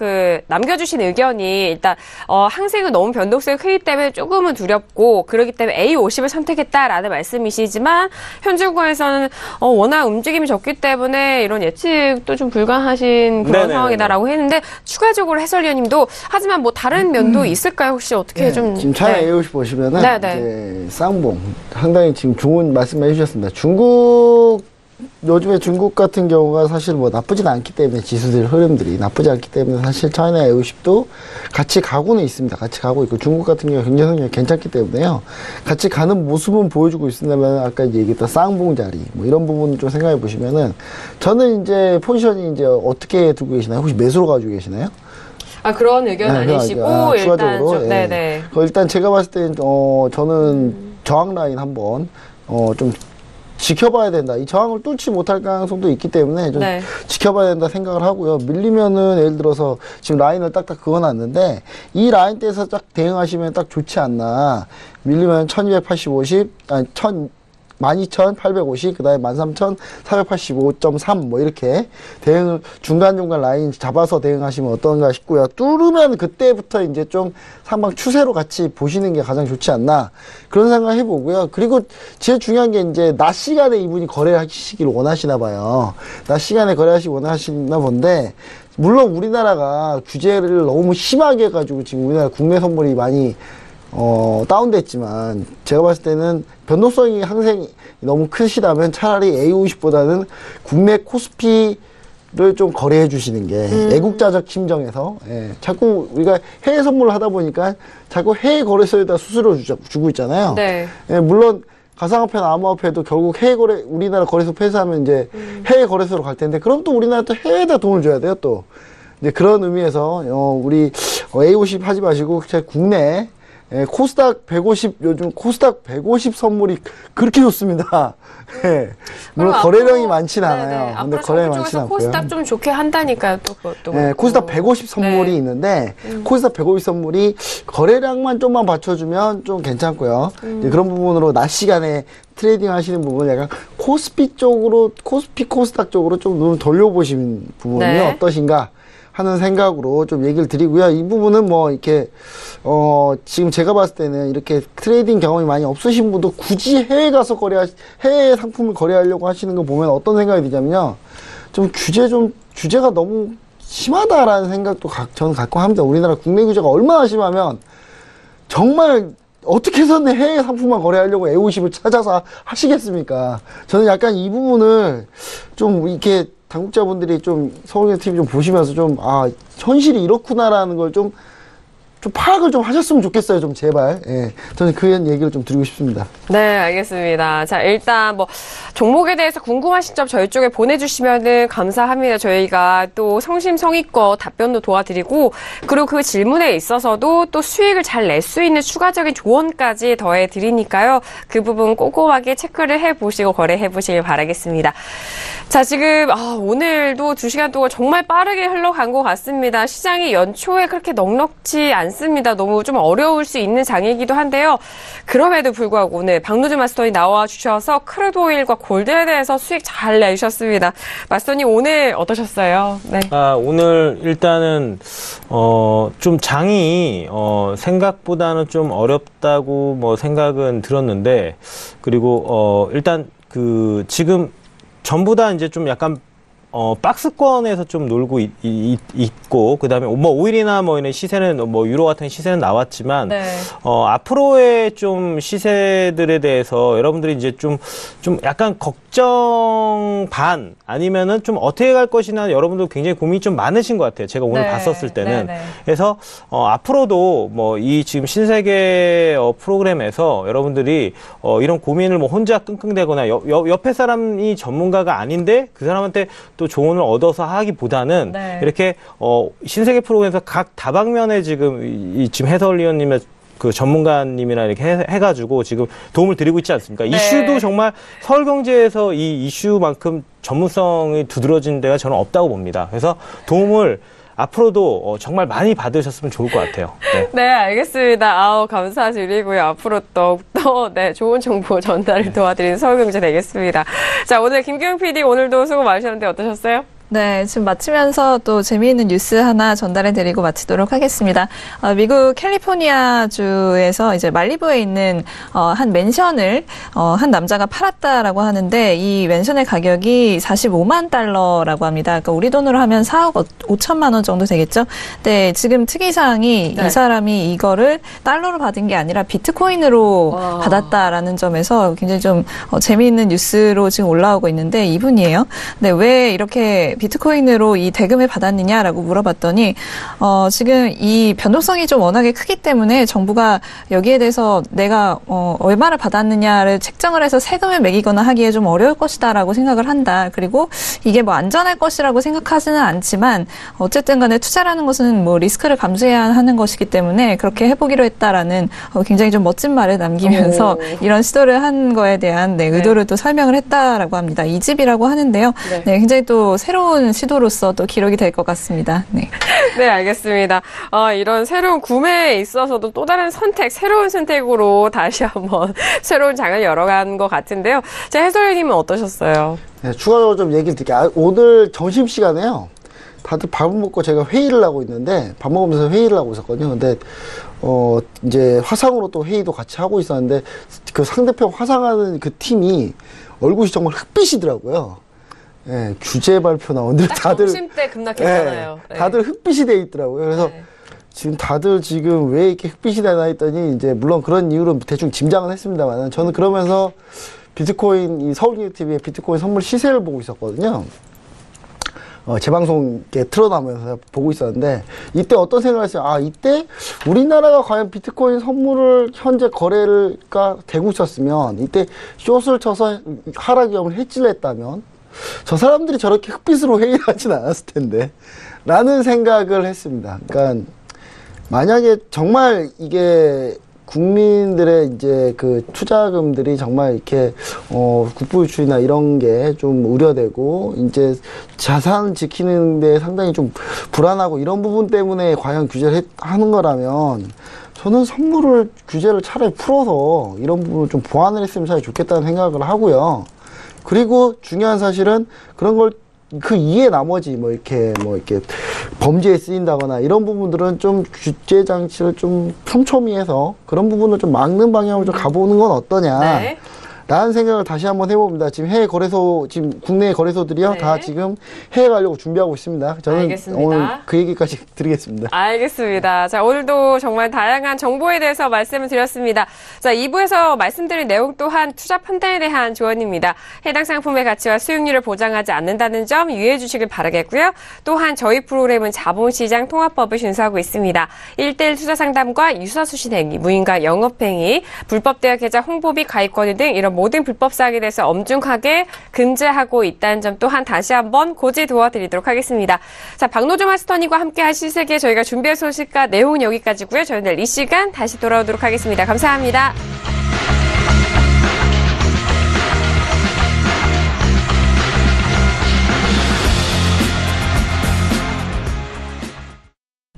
남겨주신 의견이 일단 항생은 너무 변동성이 크기 때문에 조금은 두렵고 그렇기 때문에 A50을 선택했다라는 말씀이시지만 현재국에서는 워낙 움직임이 적기 때문에 이런 예측도 좀 불가하신 그런 상황이다라고 했는데 추가적으로 해설위원님도 하지만 뭐 다른 면도 있을까요? 혹시 어떻게 좀 지금 차이나 A50 보시면은 이제 쌍봉 상당히 지금 좋은 말씀해 주셨습니다. 요즘에 중국 같은 경우가 사실 뭐 나쁘진 않기 때문에 지수들 흐름들이 나쁘지 않기 때문에 사실 차이나 A50도 같이 가고는 있습니다. 같이 가고 있고 중국 같은 경우 경제성이 괜찮기 때문에요. 같이 가는 모습은 보여주고 있습니다만 아까 이제 얘기했던 쌍봉 자리 뭐 이런 부분을 좀 생각해 보시면은 저는 이제 포지션이 이제 어떻게 두고 계시나요? 혹시 매수로 가지고 계시나요? 그런 의견 아니시고 일단 좀 네네. 일단 제가 봤을 때 저는 저항 라인 한번 좀 지켜봐야 된다. 이 저항을 뚫지 못할 가능성도 있기 때문에 좀 지켜봐야 된다 생각을 하고요. 밀리면은 예를 들어서 지금 라인을 딱딱 그어놨는데 이 라인대에서 딱 대응하시면 딱 좋지 않나. 밀리면 12,850, 그 다음에 13,485.3 뭐 이렇게 대응을 중간중간 라인 잡아서 대응하시면 어떤가 싶고요. 뚫으면 그때부터 이제 좀 상방 추세로 같이 보시는 게 가장 좋지 않나 그런 생각 해보고요. 그리고 제일 중요한 게 이제 낮 시간에 이분이 거래하시길 원하시나 봐요. 낮 시간에 거래하시길 원하시나 본데 물론 우리나라가 규제를 너무 심하게 해가지고 지금 우리나라 국내 선물이 많이 다운됐지만 제가 봤을 때는 변동성이 항상 너무 크시다면 차라리 A50보다는 국내 코스피를 좀 거래해 주시는 게 애국자적 심정에서 자꾸 우리가 해외 선물을 하다 보니까 자꾸 해외 거래소에다 수수료 주고 있잖아요. 물론 가상화폐나 암호화폐도 결국 해외 거래 우리나라 거래소 폐쇄하면 이제 해외 거래소로 갈 텐데 그럼 또 우리나라 또 해외에다 돈을 줘야 돼요 또. 이제 그런 의미에서 우리 A50 하지 마시고 제 국내 코스닥 150 요즘 코스닥 150 선물이 그렇게 좋습니다. 물론 거래량이 많지는 않아요. 근데 거래량이 많지는 않고요. 코스닥 좀 좋게 한다니까요. 또 그것도. 코스닥 150 선물이 있는데 코스닥 150 선물이 거래량만 좀만 받쳐주면 좀 괜찮고요. 이제 그런 부분으로 낮 시간에 트레이딩 하시는 부분 약간 코스피 쪽으로 코스닥 쪽으로 좀 눈을 돌려보시는 부분이 어떠신가? 하는 생각으로 좀 얘기를 드리고요. 이 부분은 뭐 이렇게 지금 제가 봤을 때는 이렇게 트레이딩 경험이 많이 없으신 분도 굳이 해외 가서 해외 상품을 거래하려고 하시는 거 보면 어떤 생각이 드냐면요. 규제가 너무 심하다라는 생각도 저는 갖고 합니다. 우리나라 국내 규제가 얼마나 심하면 정말 어떻게 해서는 해외 상품만 거래하려고 에오십을 찾아서 하시겠습니까? 저는 약간 이 부분을 좀 이렇게 당국자분들이 좀 서울경제 TV 좀 보시면서 좀, 현실이 이렇구나라는 걸 좀 파악을 좀 하셨으면 좋겠어요. 좀 제발. 예. 저는 그 얘기를 좀 드리고 싶습니다. 네, 알겠습니다. 자, 일단 뭐 종목에 대해서 궁금하신 점 저희 쪽에 보내주시면은 감사합니다. 저희가 또 성심성의껏 답변도 도와드리고, 그리고 그 질문에 있어서도 또 수익을 잘 낼 수 있는 추가적인 조언까지 더해드리니까요. 그 부분 꼼꼼하게 체크를 해보시고 거래해보시길 바라겠습니다. 자, 지금 오늘도 2시간 동안 정말 빠르게 흘러간 것 같습니다. 시장이 연초에 그렇게 넉넉지 않습니다. 너무 좀 어려울 수 있는 장이기도 한데요. 그럼에도 불구하고 오늘 박노준 마스터님 나와주셔서 크루드 오일과 골드에 대해서 수익 잘 내주셨습니다. 마스터님 오늘 어떠셨어요? 네. 오늘 일단은 좀 장이 생각보다는 좀 어렵다고 뭐 생각은 들었는데, 그리고 일단 지금 전부 다 이제 좀 약간 박스권에서 좀 놀고 있고, 그 다음에 뭐 오일이나 뭐 이런 시세는 뭐 유로 같은 시세는 나왔지만, 네. 앞으로의 좀 시세들에 대해서 여러분들이 이제 좀 약간 걱정 반 아니면은 좀 어떻게 갈 것이나 여러분들 굉장히 고민이 좀 많으신 것 같아요. 제가 오늘 네. 봤었을 때는. 네. 그래서 앞으로도 뭐 이 지금 신세계 프로그램에서 여러분들이 이런 고민을 뭐 혼자 끙끙대거나 옆에 사람이 전문가가 아닌데 그 사람한테 또 조언을 얻어서 하기보다는 네. 이렇게 신세계 프로그램에서 각 다방면에 지금 지금 해설위원님의 그 전문가님이나 이렇게 해가지고 지금 도움을 드리고 있지 않습니까? 네. 이슈도 정말 서울경제에서 이 이슈만큼 전문성이 두드러진 데가 저는 없다고 봅니다. 그래서 도움을 앞으로도 정말 많이 받으셨으면 좋을 것 같아요. 네, 네, 알겠습니다. 감사드리고요. 앞으로 더욱더 좋은 정보 전달을 도와드리는 서울경제 되겠습니다. 자, 오늘 김기용 PD 오늘도 수고 많으셨는데 어떠셨어요? 네, 지금 마치면서 또 재미있는 뉴스 하나 전달해드리고 마치도록 하겠습니다. 미국 캘리포니아주에서 이제 말리부에 있는 한 맨션을 한 남자가 팔았다라고 하는데, 이 맨션의 가격이 45만 달러라고 합니다. 그러니까 우리 돈으로 하면 4억 5천만 원 정도 되겠죠. 네, 지금 특이사항이 이 사람이 이거를 달러로 받은 게 아니라 비트코인으로 받았다라는 점에서 굉장히 좀 재미있는 뉴스로 지금 올라오고 있는데, 이분이에요. 네, 왜 이렇게 비트코인으로 이 대금을 받았느냐라고 물어봤더니 지금 이 변동성이 좀 워낙에 크기 때문에 정부가 여기에 대해서 내가 얼마를 받았느냐를 책정을 해서 세금을 매기거나 하기에 좀 어려울 것이다라고 생각을 한다. 그리고 이게 뭐 안전할 것이라고 생각하지는 않지만 어쨌든 간에 투자라는 것은 뭐 리스크를 감수해야 하는 것이기 때문에 그렇게 해보기로 했다라는 굉장히 좀 멋진 말을 남기면서 이런 시도를 한 거에 대한 의도를 또 설명을 했다라고 합니다. 이 집이라고 하는데요. 네, 굉장히 또 새로운 시도로서 또 기록이 될 것 같습니다. 네. 네, 알겠습니다. 이런 새로운 구매에 있어서도 또 다른 새로운 선택으로 다시 한번 새로운 장을 열어간 것 같은데요. 자, 해설위님은 어떠셨어요? 네, 추가적으로 좀 얘기를 드릴게요. 오늘 점심시간에요. 다들 밥을 먹고 제가 회의를 하고 있는데, 밥 먹으면서 회의를 하고 있었거든요. 근데, 이제 화상으로 또 회의도 같이 하고 있었는데, 그 상대편 화상하는 그 팀이 얼굴이 정말 흑빛이더라고요. 예, 규제 발표 나오는데 다들 점심때 급락했잖아요. 네, 다들 흑빛이 돼 있더라고요. 그래서 지금 다들 지금 왜 이렇게 흑빛이 되나 했더니 이제 물론 그런 이유로 대충 짐작은 했습니다만, 저는 그러면서 비트코인 이 서울경제TV의 비트코인 선물 시세를 보고 있었거든요. 재방송 이렇게 틀어나오면서 보고 있었는데, 이때 어떤 생각을 했어요? 이때 우리나라가 과연 비트코인 선물을 현재 거래가 되고 있었으면, 이때 숏을 쳐서 하락 위험을 해지를 했다면 저 사람들이 저렇게 흑빛으로 회의를 하진 않았을 텐데 라는 생각을 했습니다. 그러니까 만약에 정말 이게 국민들의 이제 그 투자금들이 정말 이렇게 국부 유출이나 이런 게 좀 우려되고 이제 자산 지키는 데 상당히 좀 불안하고 이런 부분 때문에 과연 규제를 하는 거라면, 저는 선물을 규제를 차라리 풀어서 이런 부분을 좀 보완을 했으면 참 좋겠다는 생각을 하고요. 그리고 중요한 사실은 그런 걸 그 이해 나머지 뭐 이렇게 범죄에 쓰인다거나 이런 부분들은 좀 규제 장치를 좀 촘촘히해서 그런 부분을 좀 막는 방향으로 좀 가보는 건 어떠냐. 네. 라는 생각을 다시 한번 해봅니다. 지금 해외 거래소, 지금 국내 거래소들이요. 네. 다 지금 해외 가려고 준비하고 있습니다. 저는 알겠습니다. 오늘 그 얘기까지 드리겠습니다. 알겠습니다. 자, 오늘도 정말 다양한 정보에 대해서 말씀을 드렸습니다. 자, 2부에서 말씀드린 내용 또한 투자 판단에 대한 조언입니다. 해당 상품의 가치와 수익률을 보장하지 않는다는 점 유의해 주시길 바라겠고요. 또한 저희 프로그램은 자본시장 통합법을 준수하고 있습니다. 1:1 투자 상담과 유사수신 행위, 무인과 영업행위, 불법 대여 계좌 홍보비 가입권유 등 이런 모든 불법 사항에 대해서 엄중하게 금지하고 있다는 점 또한 다시 한번 고지 도와드리도록 하겠습니다. 자, 박노조 마스터님과 함께 하실 세계 저희가 준비한 소식과 내용은 여기까지고요. 저희는 내일 이 시간 다시 돌아오도록 하겠습니다. 감사합니다.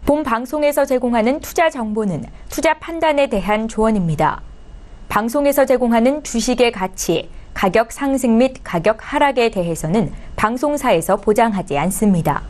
본 방송에서 제공하는 투자 정보는 투자 판단에 대한 조언입니다. 방송에서 제공하는 주식의 가치, 가격 상승 및 가격 하락에 대해서는 방송사에서 보장하지 않습니다.